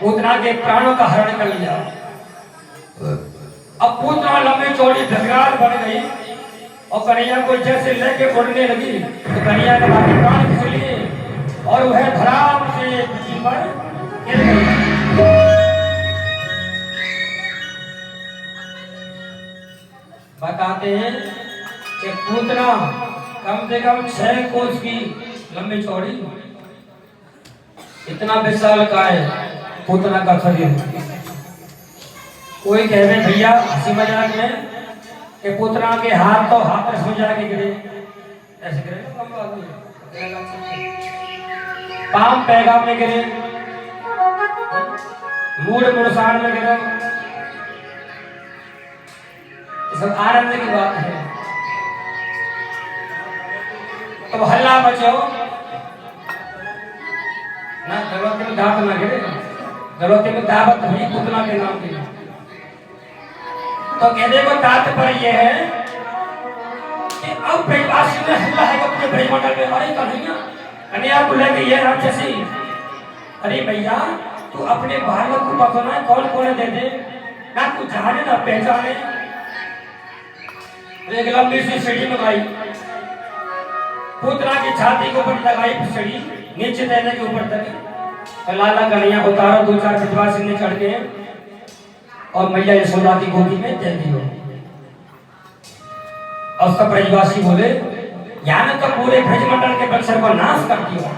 पूतना के प्राणों का हरण कर लिया। अब पूतना लंबी चौड़ी ढगाल बन गई और कन्हैया को जैसे लेके उड़ने लगी, तो कन्हैया के बाकी प्राण खींच लिए और वह धड़ाम से पृथ्वी पर गिर गई। बताते हैं कि पूतना कम से कम 6 कोस की लंबी चौड़ी, इतना विशाल का है पूतना का शरीर। कोई कहते भैया हंसी मजाक में कि पुतना के हाथ तो हाथ में सो जाके गिरे, ऐसे गिरे, पांव पैगाम में गिरे, मूड मुड़सान में गिरे। सब आनंद की बात है। तो हल्ला बचो ना, गलौते में दांत ना गिरे, गलौते में दावत हुई पुतना के नाम की। तो कहने को तात्पर्य है कि अब ब्रजवासी में हल्ला है अपने ब्रजमंडल में। अरे कन्हैया को लेके ये राक्षसी, अरे भैया तू अपने बालक को पकड़ना, कौन कौन दे दे ना, तू जाने ना पहचाने। एक लंबी सी सीढ़ी मंगाई, पुतना की छाती के ऊपर लगाई सीढ़ी, नीचे देने के ऊपर तक। लाला कन्हैया उतारा, 2-4 ब्रजवासी ने चढ़ के और मैया यशोदा की गोदी में दे दियो। और सब ब्रजवासी बोले, यानी तो पूरे ब्रजमंडल के वंशर को नाश कर दिया।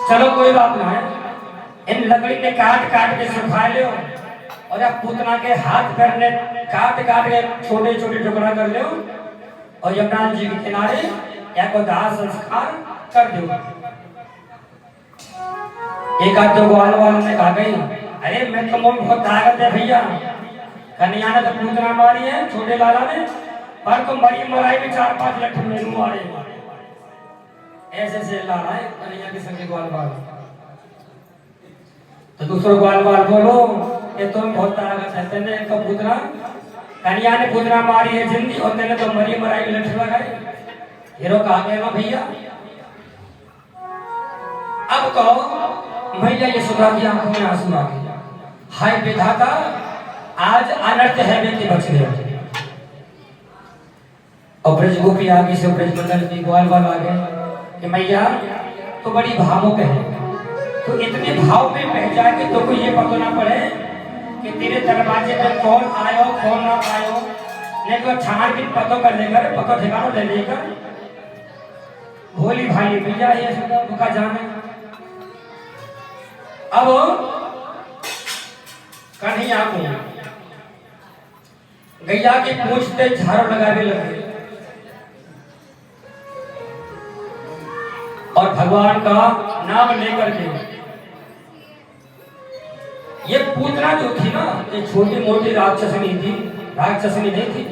चलो कोई बात ना है, इन लकड़ी ने काट काट के सुखा लो और अब पुतना के हाथ पैर ने काट काट के छोटे छोटे टुकड़ा कर लो और यमुना जी के किनारे या को दाह संस्कार कर दो। एक आध दो ग्वाल वालों ने कहा गई, अरे मैं तो बहुत ताकत है भैया, कन्हैया ने तो पूतना मारी है छोटे लाला ने, पर तो मरी मराई में 4-5 लट्ठे मेनू मारे। ऐसे से लाला है कन्हैया के संग ग्वाल वाल। तो दूसरा ग्वाल वाल बोलो ये तुम बहुत ताकत है, तेने तो पूतना, कन्हैया ने पूतना मारी है जिंदी और तेने तो मरी मराई में लट्ठे लगाए। हीरो कहा गया ना भैया। अब तो मैया यशोदा की आंखों में आंसू आ गए, हाय विधाता आज अनर्थ है व्यक्ति बच गए। और ब्रज गोपी आगे से ब्रजमंडल की ग्वाल वाल आ गए कि मैया तो बड़ी भावुक है, तो इतने भाव में बह जाए कि तो ये पता ना पड़े कि तेरे दरवाजे पर कौन आयो कौन ना आयो, नहीं तो छानबीन पतो कर लेकर, पतो ठिकाना ले लेकर भोली भाई भैया ये सुखा जाने। अब कन्हैया को गैया की पूंछ पे झाड़ू लगाने लगे और भगवान का नाम लेकर के ये पूतना जो थी ना, ये छोटी मोटी राक्षसनी थी, राक्षसनी नहीं थी,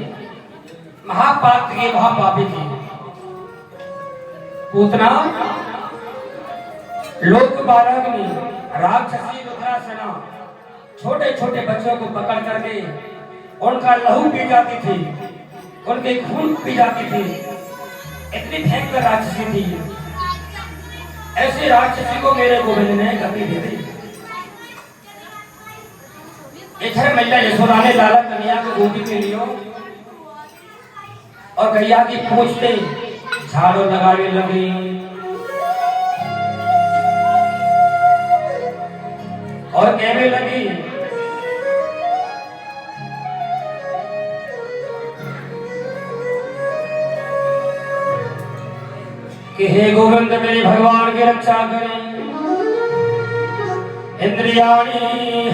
महापाप की महापापी थी पूतना। लोक बाराग्नि राक्षसी रुद्रासना छोटे छोटे बच्चों को पकड़ करके उनका लहू पी जाती थी, उनके खून पी जाती थी। इतनी भयंकर राक्षसी थी। ऐसी राक्षसी को मेरे गोविंद ने गति दे दी। इधर मैया यशोदा ने लाला कन्हैया को गोदी में लियो और गैया की पूंछ पे झाड़ू लगाने लगी। और कहने लगी कि हे गोविंद मेरे भगवान की रक्षा करें। इंद्रियाणि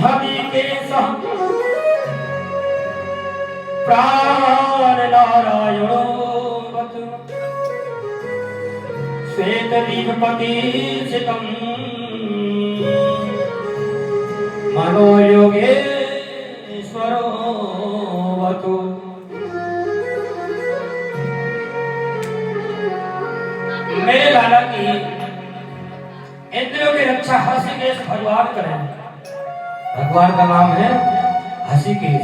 हरिकेशः प्राण नारायणो वतु श्वेतदीपपति सितम् मनो योगेश्वरो वतु। मेरे लाला की इंद्रियों की रक्षा हंसीकेश भगवान करें। भगवान का नाम है हंसीकेश।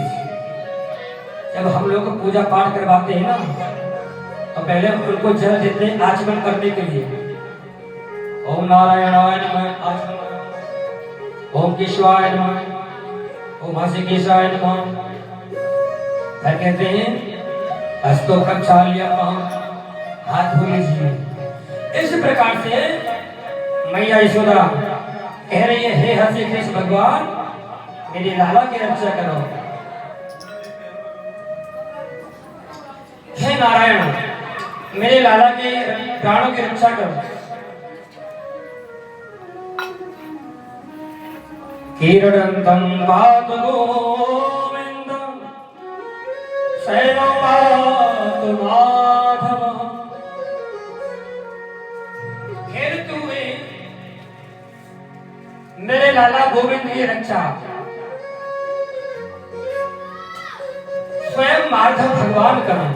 जब हम लोग पूजा पाठ करवाते हैं ना, तो पहले उनको जल देते हैं आचमन करने के लिए। ओम नारायणाय नमः आचमन, ओम केशवाय नमः, ओम हंसीकेशाय नमः। फिर कहते हैं हस्तो प्रक्षाल्य हाथ धो लीजिए। इस प्रकार से मैया यशोदा कह रही है, हे हंसीकेश भगवान मेरी लाला की रक्षा करो। हे नारायण मेरे लाला के प्राणों की रक्षा करो। कीर्णंतं पातु गोविंदं शैवं पातु माधवः। खेलते हुए मेरे लाला गोविंद की रक्षा स्वयं माधव भगवान करें।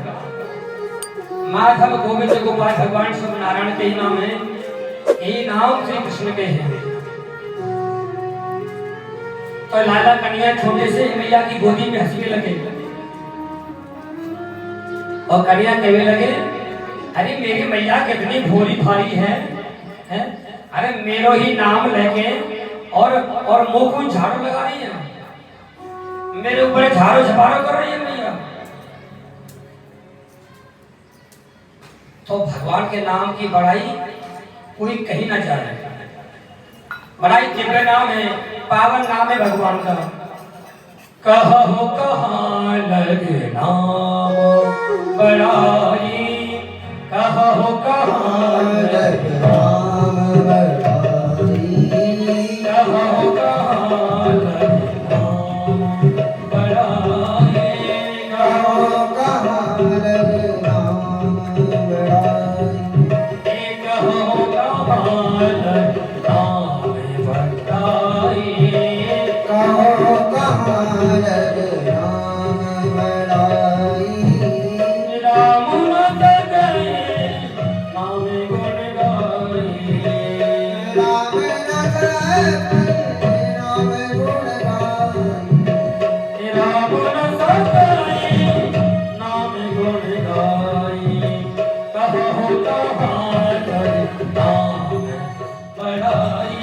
माधव गोविंद गोपाल भगवान शिव नारायण के ही नाम है, यही नाम श्री कृष्ण के हैं। तो लाला कन्हैया छोटे से मैया की गोदी में हंसने लगे और कन्हैया कहने लगे, अरे मेरी मैया कितनी भोली भारी है? अरे मेरो ही नाम लेके और मुंह को झाड़ू लगा रही है, मेरे ऊपर झाड़ू झपाड़ू कर रही है मैया। तो भगवान के नाम की बड़ाई कोई कहीं ना जाए। बड़ाई दिव्य नाम है, पावन नाम है भगवान का। कहो कहाँ लगे नाम बड़ाई, कहो कहाँ लगे नाम बड़ाई, कहो कहाँ लगे नाम बड़ाई, कहो कहाँ लगे नाम बड़ाई, कहो कहाँ लगे नाम बड़ाई, कहो कहाँ लगे नाम बड़ाई। राम न गए नाम गुण गाई, राम न गए नाम गुण गाई, राम न गए नाम गुण गाई, कहो कहाँ लगे नाम बड़ाई।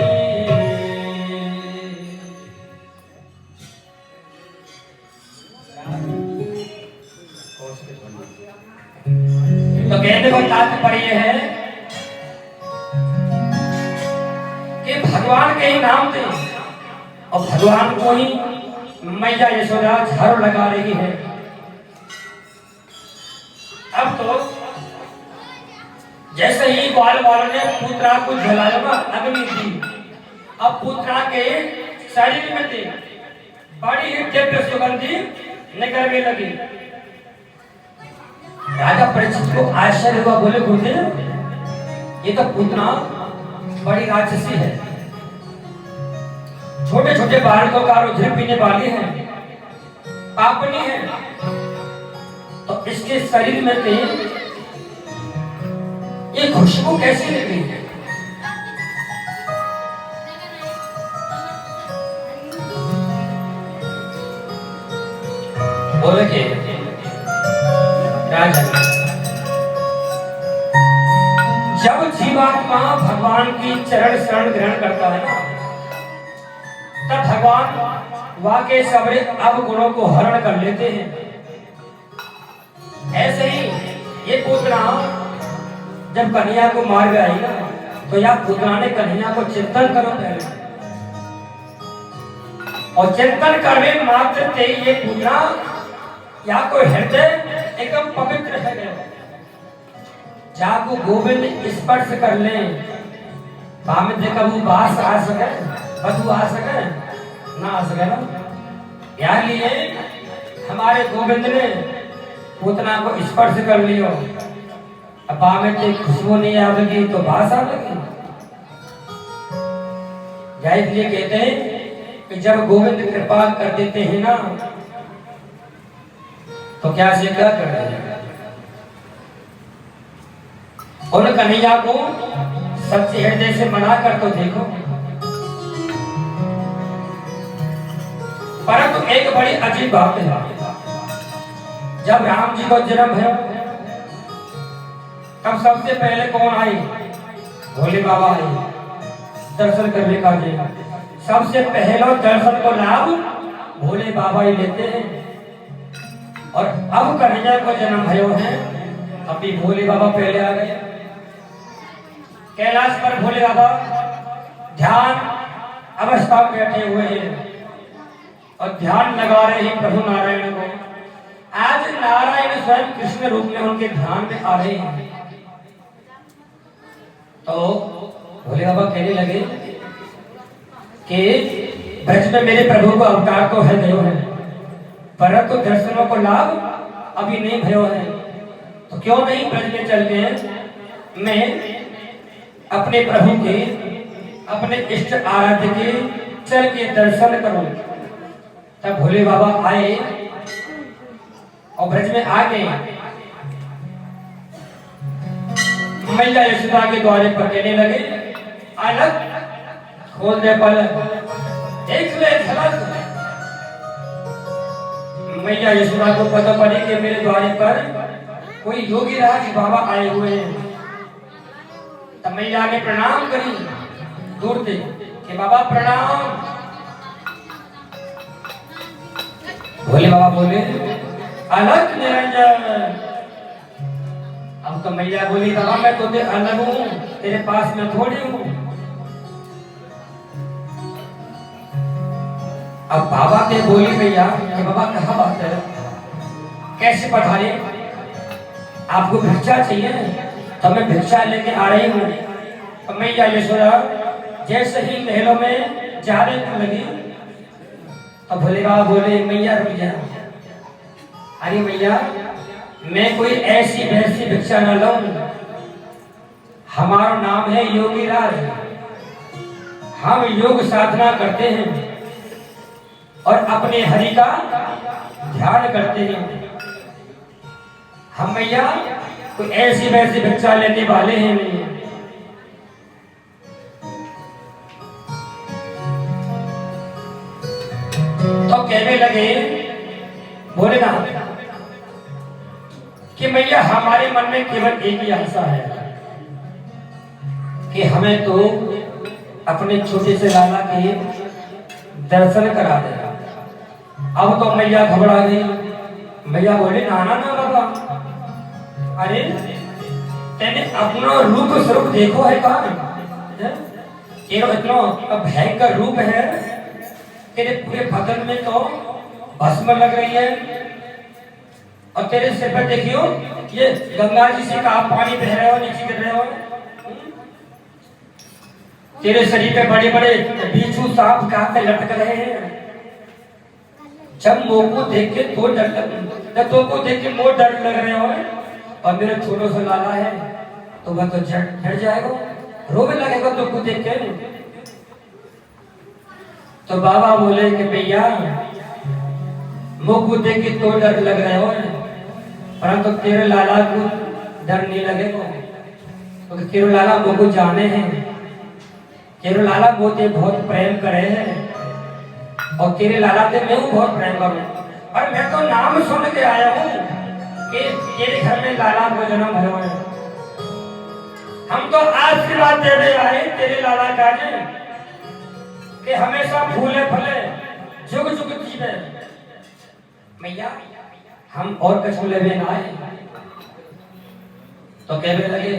तो कहने को तात्पर्य है कि भगवान के ही नाम थे और भगवान को ही मैया यशोदा झाड़ू लगा रही है। अब तो जैसे ही बाल वालों ने पुत्रा को जलाया ना अग्नि दी, अब पुत्रा के शरीर में थी बड़ी ही दिव्य सुगंधी निकलने लगी। राजा परीक्षित को आश्चर्य हुआ, बोले गुरुदेव ये तो पुतना बड़ी राक्षसी है। छोटे छोटे बालकों का रुधिर पीने वाली है, पापनी है, तो इसके शरीर में से ये खुशबू कैसी निकली है? बोले कि राजा, जब जीवात्मा भगवान की चरण शरण ग्रहण करता है ना, तब भगवान वाके सबरे अवगुणों को हरण कर लेते हैं। ऐसे ही ये पूतना जब कन्हैया को मार गई ना, तो या पूतना ने कन्हैया को चिंतन करो पहले, और चिंतन करने मात्र से ये पूतना या कोई हृदय एकदम पवित्र है गया। जाको गोविंद स्पर्श कर ले, बामित कबू बास आ सके, बदू आ सके ना आ सके ना। यार लिए हमारे गोविंद ने पूतना को स्पर्श कर लियो, अब बामित खुशबू नहीं आवेगी तो बास आवेगी। इसलिए कहते हैं कि जब गोविंद कृपा कर देते हैं ना, तो क्या से क्या कर देगा। और कन्हैया को सच्चे हृदय से मना कर तो देखो, परंतु एक बड़ी अजीब बात है, जब राम जी को जन्म है तब सबसे पहले कौन आई? भोले बाबा आए दर्शन करने का लिए। सबसे पहले दर्शन को लाभ भोले बाबा ही लेते हैं। और अब कन्हैया को जन्म भयो है, अभी भोले बाबा पहले आ गए। कैलाश पर भोले बाबा ध्यान अवस्था में बैठे हुए हैं और ध्यान लगा रहे हैं प्रभु नारायण को। आज नारायण स्वयं कृष्ण रूप में उनके ध्यान में आ रहे हैं। तो भोले बाबा कहने लगे कि ब्रज में मेरे प्रभु को अवतार तो है गयो है, परंतु दर्शनों को लाभ अभी नहीं भयो है। तो क्यों नहीं ब्रज में चल के मैं अपने प्रभु के, अपने इष्ट आराध्य के चल के दर्शन करूं। तब भोले बाबा आए और ब्रज में आ गए। मैया यशोदा के द्वारे पर कहने लगे, अलग खोल दे पलक, देख ले झलक। मैया यशोदा को पता पड़े कि मेरे द्वारे पर कोई योगी राज बाबा आए हुए हैं। तब मैया ने प्रणाम करी दूर से कि बाबा प्रणाम। भोले बाबा बोले, अलग निरंजन। अब तो मैया बोली, बाबा मैं तो अलग हूं, तेरे पास में थोड़ी हूं। अब बाबा के बोली भैया कि बाबा कहाँ बात है, कैसे पढ़ाए, आपको भिक्षा चाहिए तो मैं भिक्षा लेके आ रही हूँ। तो मैया यशोदा जैसे ही महलों में जाने लगी तो भोले बाबा बोले, मैया रुक जा। अरे मैया मैं कोई ऐसी वैसी भिक्षा न लाऊं, हमारा नाम है योगी राज। हम योग साधना करते हैं और अपने हरि का ध्यान करते हैं। हम मैया कोई ऐसी वैसी भिक्षा लेने वाले हैं नहीं। तो कहने लगे भोलेनाथ कि मैया हमारे मन में केवल एक ही आशा है कि हमें तो अपने छोटे से लाला के दर्शन करा दे। अब तो मैया घबरा गई। मैया बोले, नाना ना बाबा, अरे तेने अपना रूप स्वरूप देखो है कहा, इतना भयंकर रूप है, तेरे पूरे बदन में तो भस्म लग रही है और तेरे सिर पर देखियो ये गंगा जी से का पानी बह रहे हो, नीचे गिर रहे हो। तेरे शरीर पे बड़े बड़े बिच्छू सांप कांटे लटक रहे हैं। जब मोह को देख के तो डर लग, तो को देख के मोह डर लग रहे हो और मेरा छोटो सा लाला है तो वह तो डर जाएगा, रोने लगेगा तो को देख के। तो बाबा बोले कि भैया मुख देख के तो डर लग रहे हो, परंतु तेरे लाला को डर नहीं लगेगा, क्योंकि तो तेरे लाला मुझको जाने हैं, तेरे लाला मुझे बहुत प्रेम करे हैं, और तेरे लाला से मैं बहुत प्रेम करूं। और मैं तो नाम सुन के आया हूं कि तेरे घर में लाला को जन्म हुआ है। हम तो आशीर्वाद देने आए तेरे लाला का ने कि हमेशा फूले फले जुग जुग जीवे। मैया हम और कछु लेवे ना आए, तो कहने लगे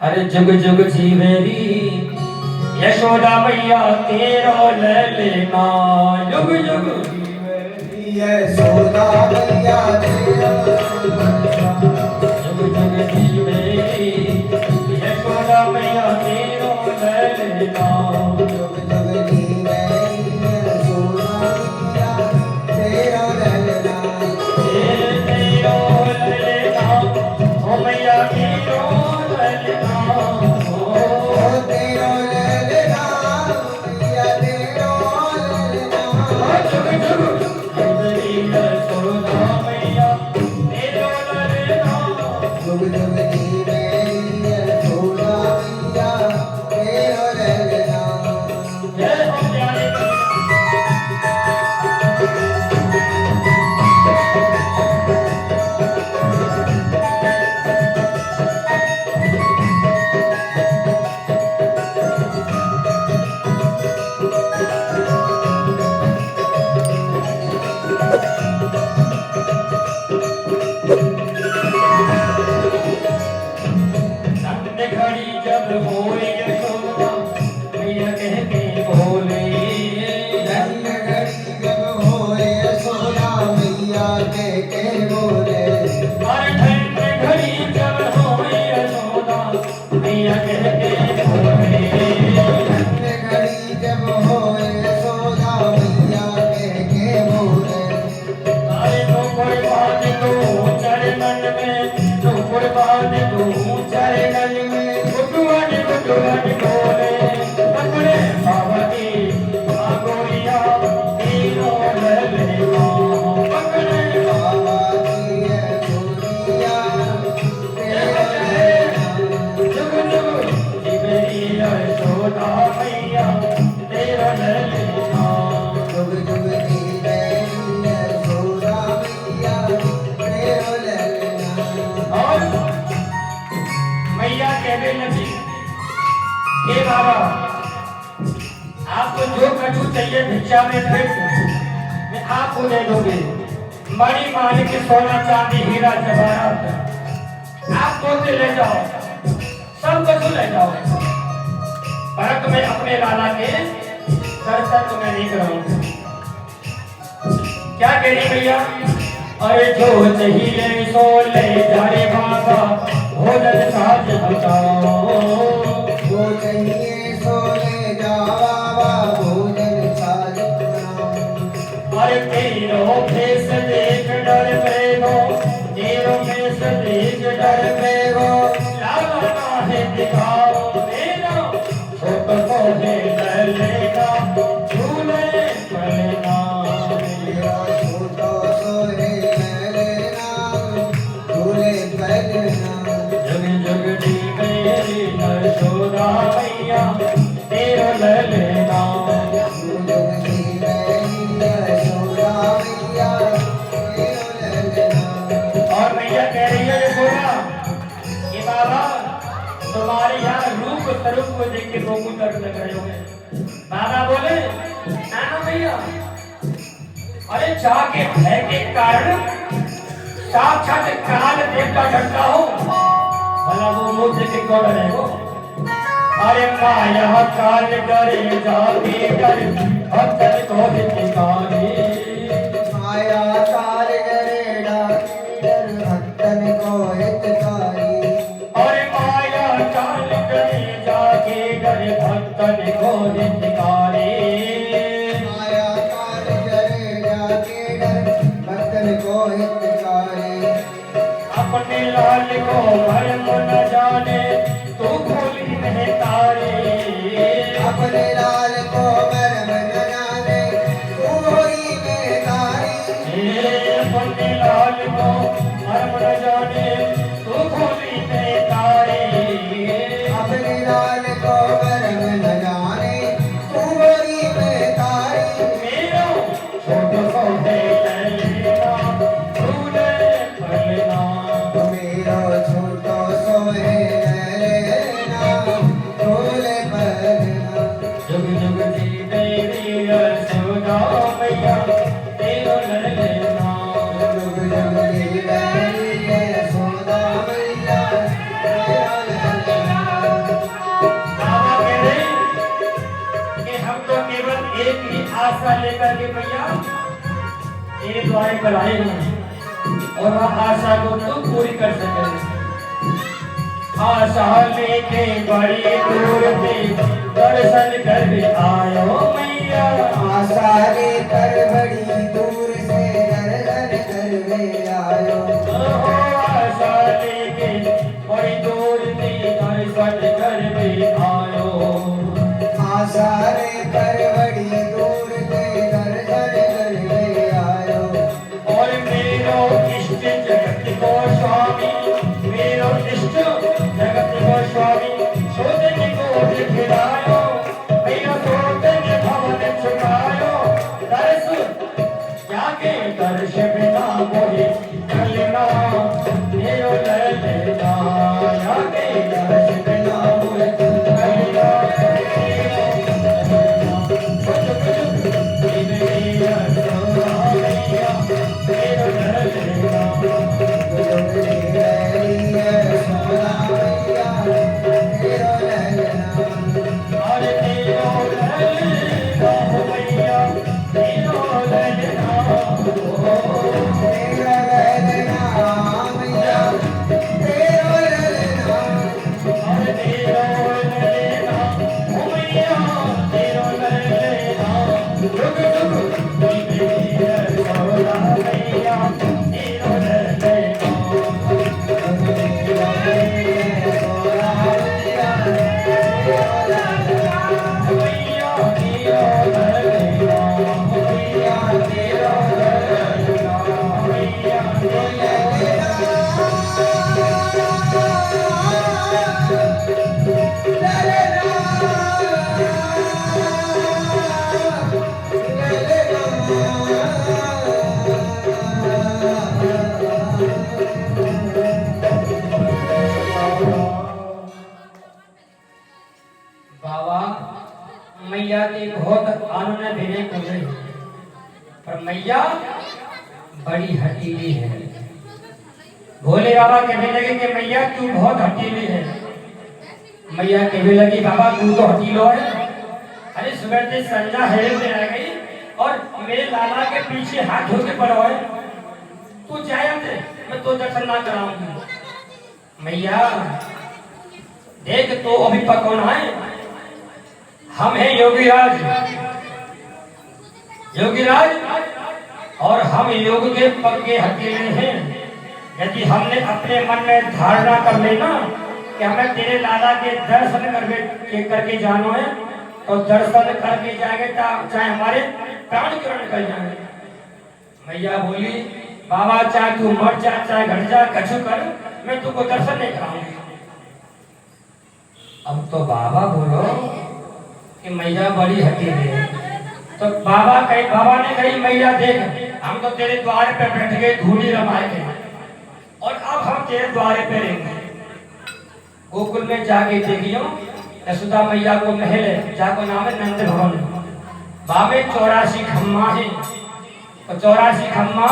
अरे जुग जुग जीवेरी यशोदा मैया तेरो ले लेना, जुग जुग जीवेरी यशोदा मैया तेरो जुग जुग जीवेरी यशोदा मैया तेरो ले लेना, जुग जुग जीवेरी यशोदा मैया तेरो ललना, तेरो ले लेना, ओ मैया तेरो ले लेना, ओ तेरो ललना मैया तेरो ललना, जुग जुग जीवेरी यशोदा मैया तेरो ले लेना। जुग जुग जीवेरी यशोदा मैया तेरो ललना। जय हो प्यारे संत घड़ी जब होए यशोदा मैया कह के बोले, जन्म घड़ी जब होए यशोदा मैया के बोले, और ठंड घड़ी जब होए यशोदा मैया कह के बोले, जन्म घड़ी जब होए यशोदा मैया के बोले, अरे तो कुर्बान तू चरणन में, तू कुर्बान तू चरणन में, गुटुआन गुटुआन बोले, अपने बाबा की मांगोरिया तेरो ले लेना, अपने बाबा की यशोदिया तेरो ललना, जुग जुग जीवेरी यशोदा मैया तेरा ले लेना। जुग जुग जीवेरी यशोदा मैया तेरो ललना। और मैया कहने लगी हे बाबा आपको जो कछु चाहिए भिक्षा में भेज मैं आपको दे दूंगी, मणि माणिक सोना चांदी हीरा जवाहरात आपको से ले जाओ, सब कछु ले जाओ, परंतु मैं अपने लाला के दर्शन तो मैं नहीं कराऊंगा। क्या कह रही भैया, अरे जो चाहिए सो ले जा रे बाबा, भोजन साज बताओ, जो चाहिए सो ले जा बाबा, भोजन साज बनाओ। अरे तेरो फेस देख डर पेगो, तेरो फेस देख डर पेगो, लाला काहे दिखाओ मेरा, छोट को है ले लेना, झूले चलना, तेरा छोटो सोहे ललना, झूले पलना। जग जग दी मेरी यशोदा मैया तेरो ले लेना। जुग जुग जीवेरी यशोदा मैया तेरो ललना। और मैया कह रही है यशोदा कि बाबा तुम्हारे यहाँ रूप स्वरूप को देख के लोग डर लग रहे होंगे। बाबा बोले नाना भैया, अरे जाके भय के कारण साक्षात काल देवता डरता हो, भला वो मुझ से कौन डरेगो। अरे माया काल डरे जाके डर भक्तन को दिखाने, माया काल करे डर भक्तन को हितकारी। और माया काल डरे जाके डर भक्तन को दिखाने, माया काल करे जाके डर भक्तन को हितकारी। अपने लाल को भरम न जाने तू खोली नहीं तारे, अपने लाल को मरम न जाने करके मैया तेरे द्वारे पर आए हैं और वह आशा को तू पूरी कर सके। आशा लेके बड़ी दूर से दर्शन कर आयो मैया। आशा लेकर बड़ी दूर से दर्शन करने आयो। आशा लेके बड़ी दूर से दर्शन कर आयो। आशा लेकर बड़ी दूर से दर्शन करने आयो। और मेरो इष्ट जगत को स्वामी, मेरो इष्ट जगत को स्वामी सोचने को दिखलायो। मेरा सोचने भवन छुपायो। दर्श जाके दर्श बिना मोहे चलना मेरो ललना। जाके दर्श बिना मोहे चलना। मैया की बहुत आनंद देने को गई, पर मैया बड़ी हटीली है। भोले बाबा कहने लगे कि मैया तू बहुत हटीली है। मैया कहने लगी बाबा तू तो हटीलो है। अरे सुबह से संजा हेल में आ गई और मेरे लाला के पीछे हाथ धो के पड़ो है। तू जाए मैं तो दर्शन ना कराऊंगी। मैया देख तो अभी पकौन है, हम हैं योगीराज। योगीराज और हम योग के पक्के हकीले हैं। यदि हमने अपने मन में धारणा कर लेना कि हमें तेरे लाला के दर्शन करके जानो है तो दर्शन करके जाएंगे चाहे हमारे प्राण क्यों निकल जाए। मैया बोली बाबा चाहे तू मर जा चाहे घट जा कछु कर, मैं तुमको दर्शन नहीं कराऊंगी। अब तो बाबा बोलो कि मैया बड़ी हटीली है। तो बाबा ने कही मैया देख हम तो तेरे द्वार पे बैठ गए धूली रमाए थे और अब हम तेरे द्वारे पे रहेंगे। गोकुल में जाके देखियो यशोदा मैया को महल है जाको नाम है नंद भवन। बाबे 84 खम्मा है और 84 खम्मा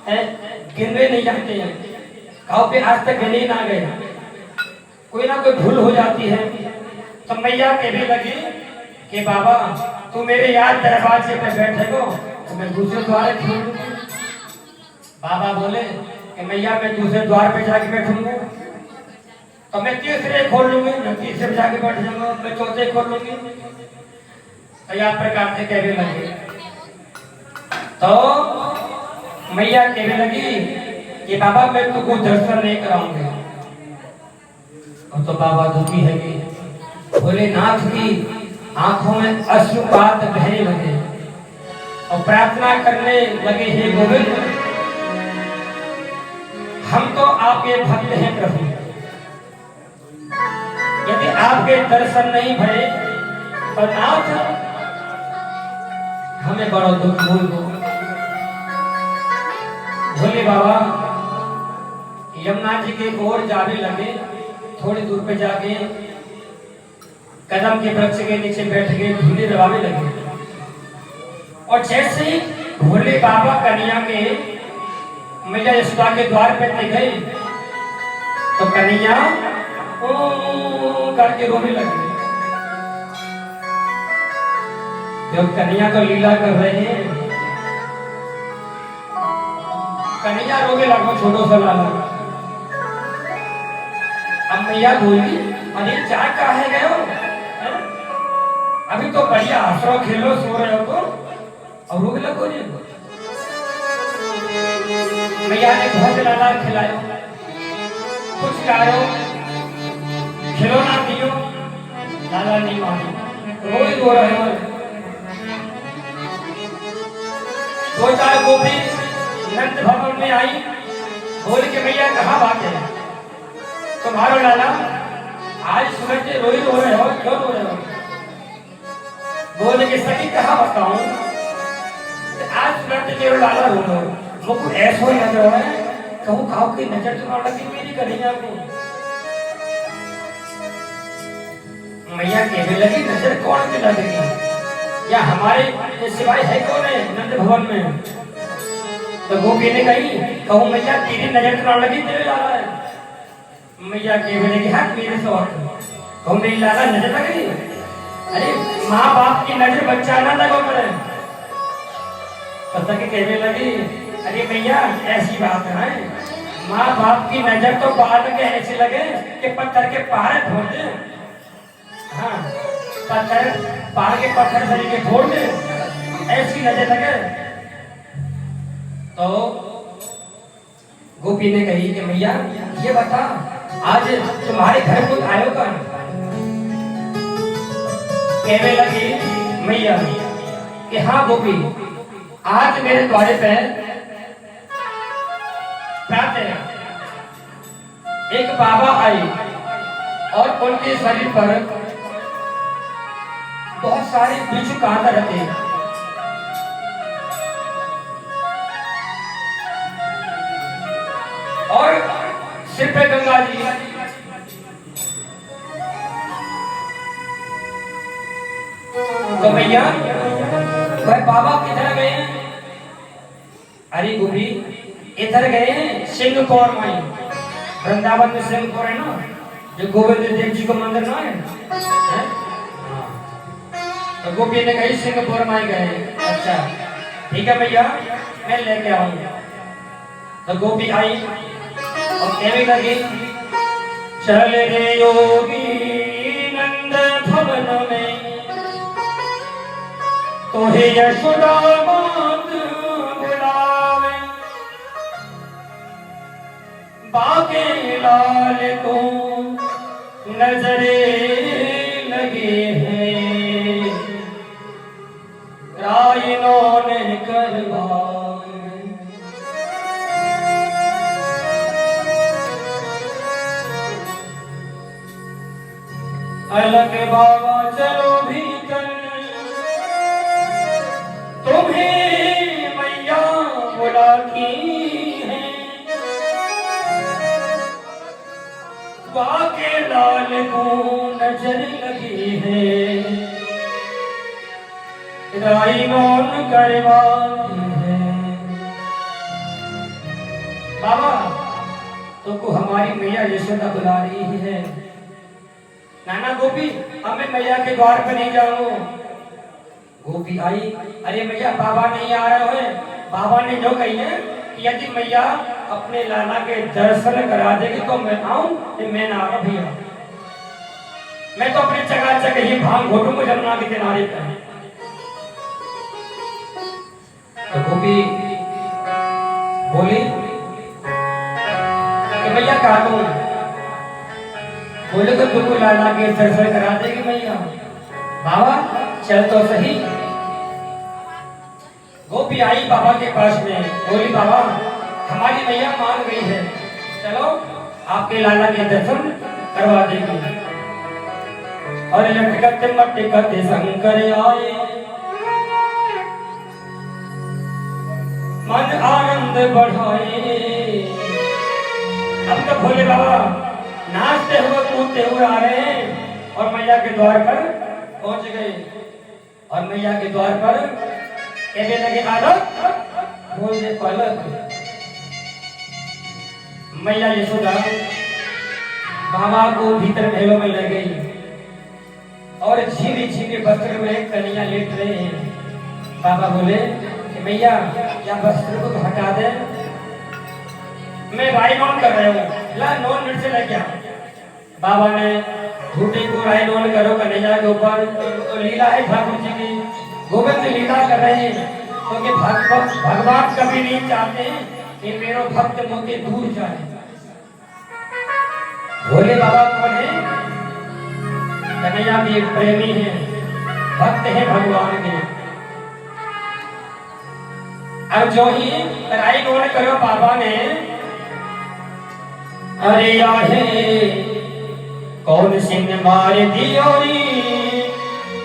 गिनवे नहीं जाते हैं। गाँव पे आज तक गिने ना गए, कोई ना कोई भूल हो जाती है। तो मैया कहने लगी कि बाबा तू मेरे याद दरवाजे पे बैठे हो तो मैं दूसरे द्वार खोल दूंगी। बाबा बोले कि मैया मैं दूसरे द्वार पे जाके बैठूंगा तो मैं तीसरे खोल लूंगी, मैं तीसरे पे जाके बैठ जाऊंगा, मैं चौथे खोल लूंगी। तो यह प्रकार से कहने लगे। तो मैया कहने लगी कि बाबा मैं तुमको दर्शन नहीं कराऊंगी। और तो बाबा दुखी है कि भोलेनाथ की आंखों में अश्रुपात बहने लगे और प्रार्थना करने लगे हे गोविंद हम तो आपके भक्त हैं प्रभु, यदि आपके दर्शन नहीं भरे तो नाथ हमें बड़ा दुख हो। भोले बाबा यमुना जी के ओर जाने लगे। थोड़ी दूर पे जाके कदम के वृक्ष के नीचे बैठ के धूली रवाने लगे। और जैसे ही भोले बाबा कन्हैया के मैया यशोदा के द्वार पे गए तो कन्हैया करके रोने लगे। जो कन्या तो लीला कर रहे हैं, कन्या रोगे लगो छोटो सा लाला। अब मैया बोली, अरे चाय काहे गए हो? अभी तो बढ़िया हंसो खेलो सो रहे हो तो और रोगे लगो जी। मैया ने बहुत लाला खिलायो, कुछ लायो, खिलौना दियो, लाला नहीं मानी, रोई रो रहे हो। दो चार गोपी नंद भवन में आई, बोल के मैया कहाँ भाग गए तुम्हारो लाला? आज सूरज से रोई रो रहे हो, क्यों रो रहे हो? बोले कि सखी कहाँ बताऊं, आज सूरज से मेरा लाला रो रहा हो। मुझको ऐसा ही लग रहा है, कहूँ खाओ की नजर तो ना लगी मेरी कन्हैया में। मैया कहने लगी, नजर कौन की लगेगी, या हमारे सिवाय है कौन है नंद भवन में? तो गोपी ने कही, कहूँ मैया तेरी नजर तो ना लगी तेरे लाला है। मैया कहने लगी, हाँ मेरे सवाल कहूँ मेरी लाला नजर लगी? अरे माँ बाप की नजर बच्चा ना लगो करे। पता के कहने लगी, अरे मैया ऐसी बात है, माँ बाप की नजर तो बाल के ऐसे लगे कि पत्थर के पहाड़ फोड़ दे। हाँ, पत्थर पहाड़ के पत्थर सही के फोड़ दे, ऐसी नजर लगे। तो गोपी ने कही कि मैया ये बता, आज तुम्हारे घर कोई आयो का? कहने लगी मैया कि हाँ गोपी, आज मेरे द्वारे पे एक बाबा आई और उनके शरीर पर बहुत सारे बिच्छू कांटा रहते, और सिर पे गंगा जी। तो भैया वह बाबा किधर गए? अरे गोपी इधर गए हैं सिंह कौर माई, वृंदावन में सिंह कौर है ना, जो गोविंद देव जी को मंदिर ना है? तो गोपी ने कही सिंह कौर माई गए। अच्छा ठीक है भैया, मैं लेके आऊंगा। तो गोपी आई और कहने लगी, चल रे योगी नंद भवन में, तोहे यशोदा मात बुलावे, बाके लाल को नजरे लगे हैं, रायनों ने करवाए। अलग बाबा चलो भीतर, तुम्हें मैया बुलाती है, बाके लाल को नजर लगी है, रायनों करवाती है। बाबा तुमको हमारी मैया यशोदा बुला रही है। नाना गोपी, हमें मैया के द्वार पे नहीं जाऊं। गोपी आई, अरे मैया बाबा नहीं आ रहे हैं। बाबा ने जो कही है कि यदि मैया अपने लाला के दर्शन करा देगी तो मैं आऊं, मैं ना आ भैया, मैं तो अपनी चकाचक ही भांग घोटूंगा जमुना के किनारे पर। तो गोपी बोली कि मैया कहा तुम? बोले तो तुमको लाला के दर्शन करा देगी मैया। बाबा चल तो सही। गोपी आई बाबा के पास में, बोली बाबा हमारी मैया मान गई है, चलो आपके लाला के दर्शन करवा देगी। और लटकते मटकते शंकर आए, मन आनंद बढ़ाए। अब तो भोले बाबा नाचते हुए कूदते हुए आ रहे हैं और मैया के द्वार पर पहुंच गए। और मैया के द्वार पर कहने लगे आलोक बोल दे पलक। मैया यशोदा बाबा को भीतर महलों में ले गई और झीने झीने वस्त्र में कन्या लेट रहे हैं। बाबा बोले कि भैया या वस्त्र को हटा दे, मैं राई नॉन कर रहा हूँ, ला नॉन मिर्च लेके आ। बाबा ने झूठे को राई नॉन करो कन्हैया के ऊपर, तो लीला है ठाकुर जी की, गोविंद लीला कर रहे हैं, क्योंकि भगवान कभी नहीं चाहते कि मेरा भक्त मुझे दूर जाए। भोले बाबा कौन है? कन्हैया भी एक प्रेमी है, भक्त है भगवान के। अब जो ही राई नॉन करो बाबा ने, अरे आहे कौन सिंह मार दियोरी,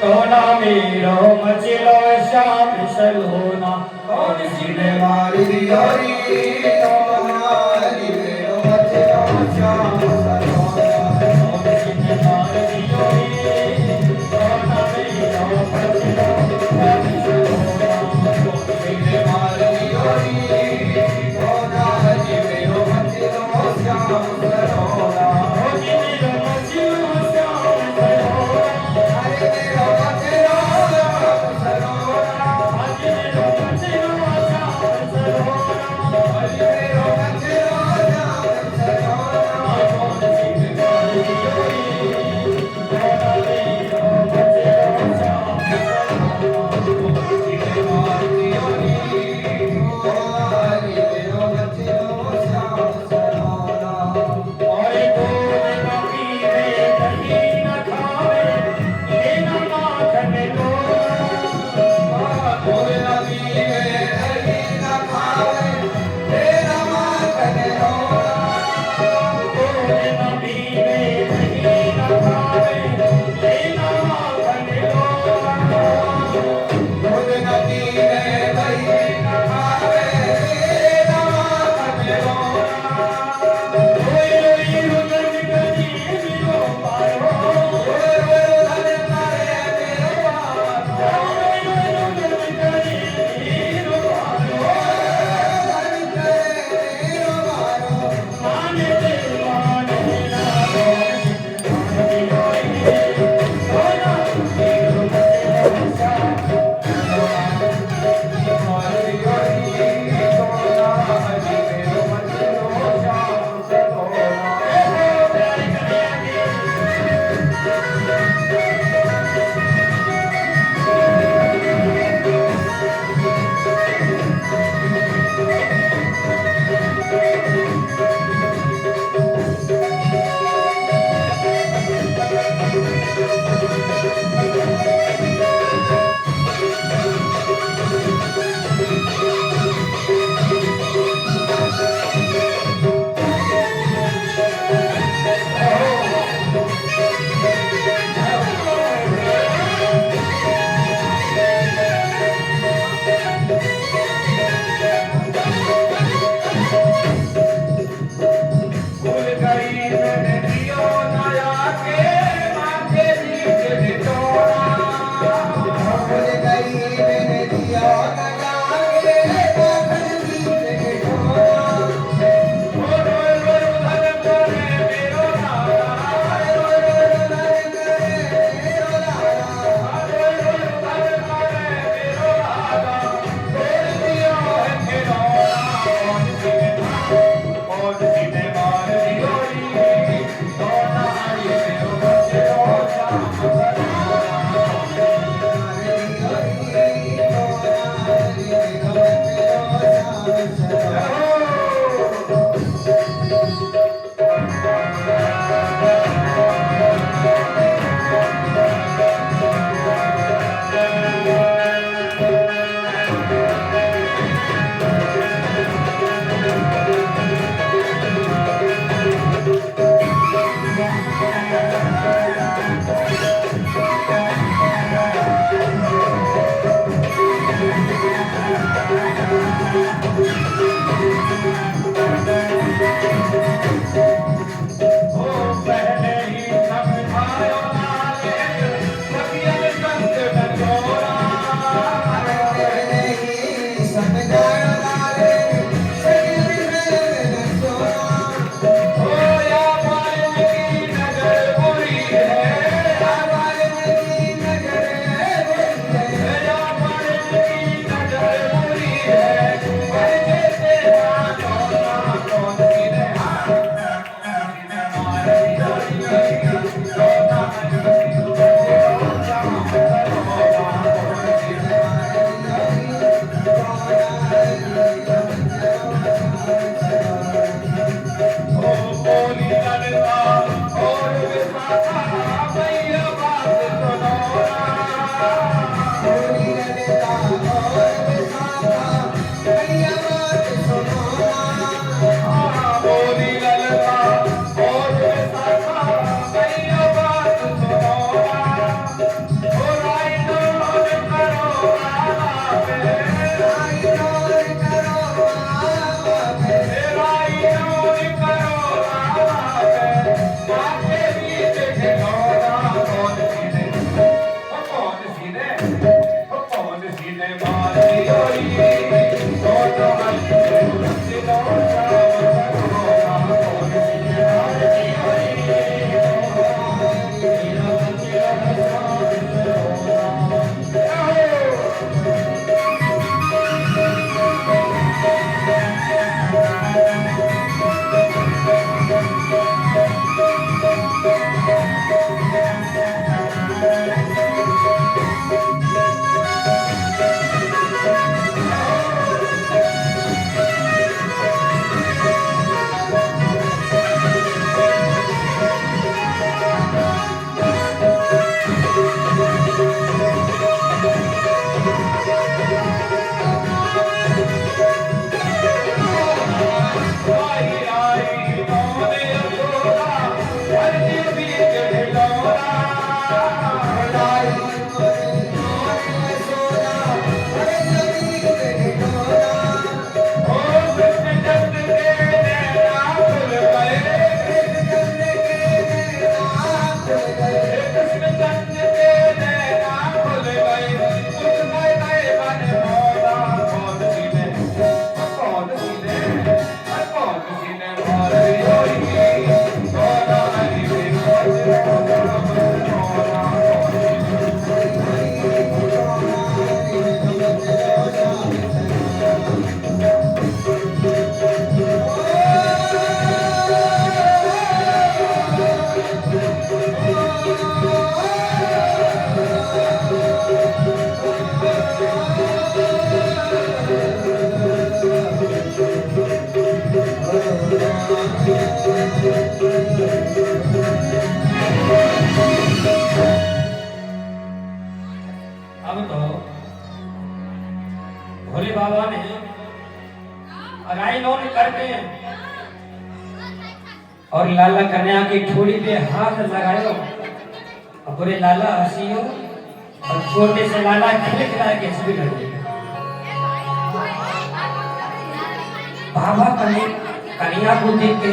तो ना मेरो मचलो श्याम सलोना, कौन सिंह मार दियोरी, तो ना मेरो मचलो श्याम सलोना, कौन सिंह मार दियोरी, तो ना मेरो मचलो श्याम सलोना, कौन सिंह मार दियोरी, तो ना मेरो मचलो श्याम सलोना, कौन मेरो मचलो श्याम सलोना, अरे मेरो मचलो श्याम सलोना, आज मेरो मचलो श्याम सलोना, अरे मेरो मचलो श्याम सलोना, कौन सिंह मार दियोरी, तो ना मेरो मचलो श्याम सलोना। सिंह मार दियोरी, तो ना मेरो मचलो श्याम सलोना, और दूध न पीवे दही न खावे, लेना माखन लोला। दूध न पीवे दही न खावे, तेरा माखन लोला, दूध न पीवे दही न खावे, लेना माखन लोला। दूध न पीवे दही न खावे, तेरा माखन लोला, रोई रोई रुदन करी बिलो पारो, रोए रोए धन करे मेरो बाबा, रोई रोई रुदन करी बिलो पारो, धन करे मेरो बारो, माने दे माने ना रो, मान दियोरी, सोना मेरो मचलो श्याम मार दियोरी, तो ना मेरो मचलो श्याम सलोना, करके और लाला कन्या की ठोड़ी पे हाथ लगायो और पूरे लाला हंसियो और छोटे से लाला खिलखिला के हंस भी लगे। बाबा कन्या को देख के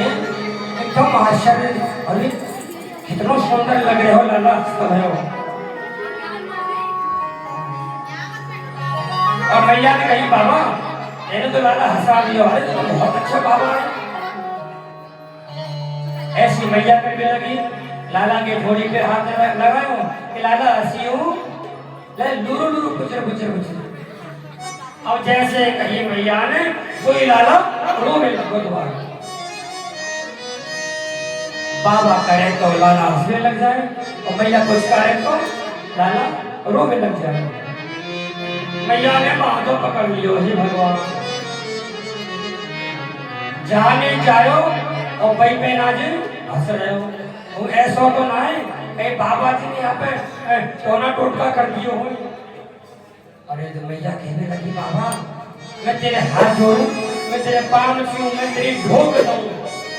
एकदम आश्चर्य, अरे कितना सुंदर लग रहे हो लाला, हंसता है हो। और मैया ने कही बाबा मैंने तो लाला हंसा दिया, अरे तो बहुत अच्छा बाबा है। ऐसी मैया करने लगी, लाला के ठोड़ी पे हाथ लगायो कि लाला हंसियो ले लुरु लुरु पुचर पुचर पुचर। और जैसे कही मैया ने कोई लाला रोने लगो दोबारा। बाबा करे तो लाला हंसने लग जाए और मैया कुछ करे तो लाला रोने लग जाए। मैया ने बातों पकड़ लियो, हे भगवान जाने जायो और भाई पे नाज हंस रहे हो। वो ऐसा तो ना है कहीं बाबा जी ने यहाँ पे टोना टोटका कर दियो हो। अरे तो मैया कहने लगी बाबा मैं तेरे हाथ जोड़ू, मैं तेरे पाँव छूऊं, मैं तेरी ढोक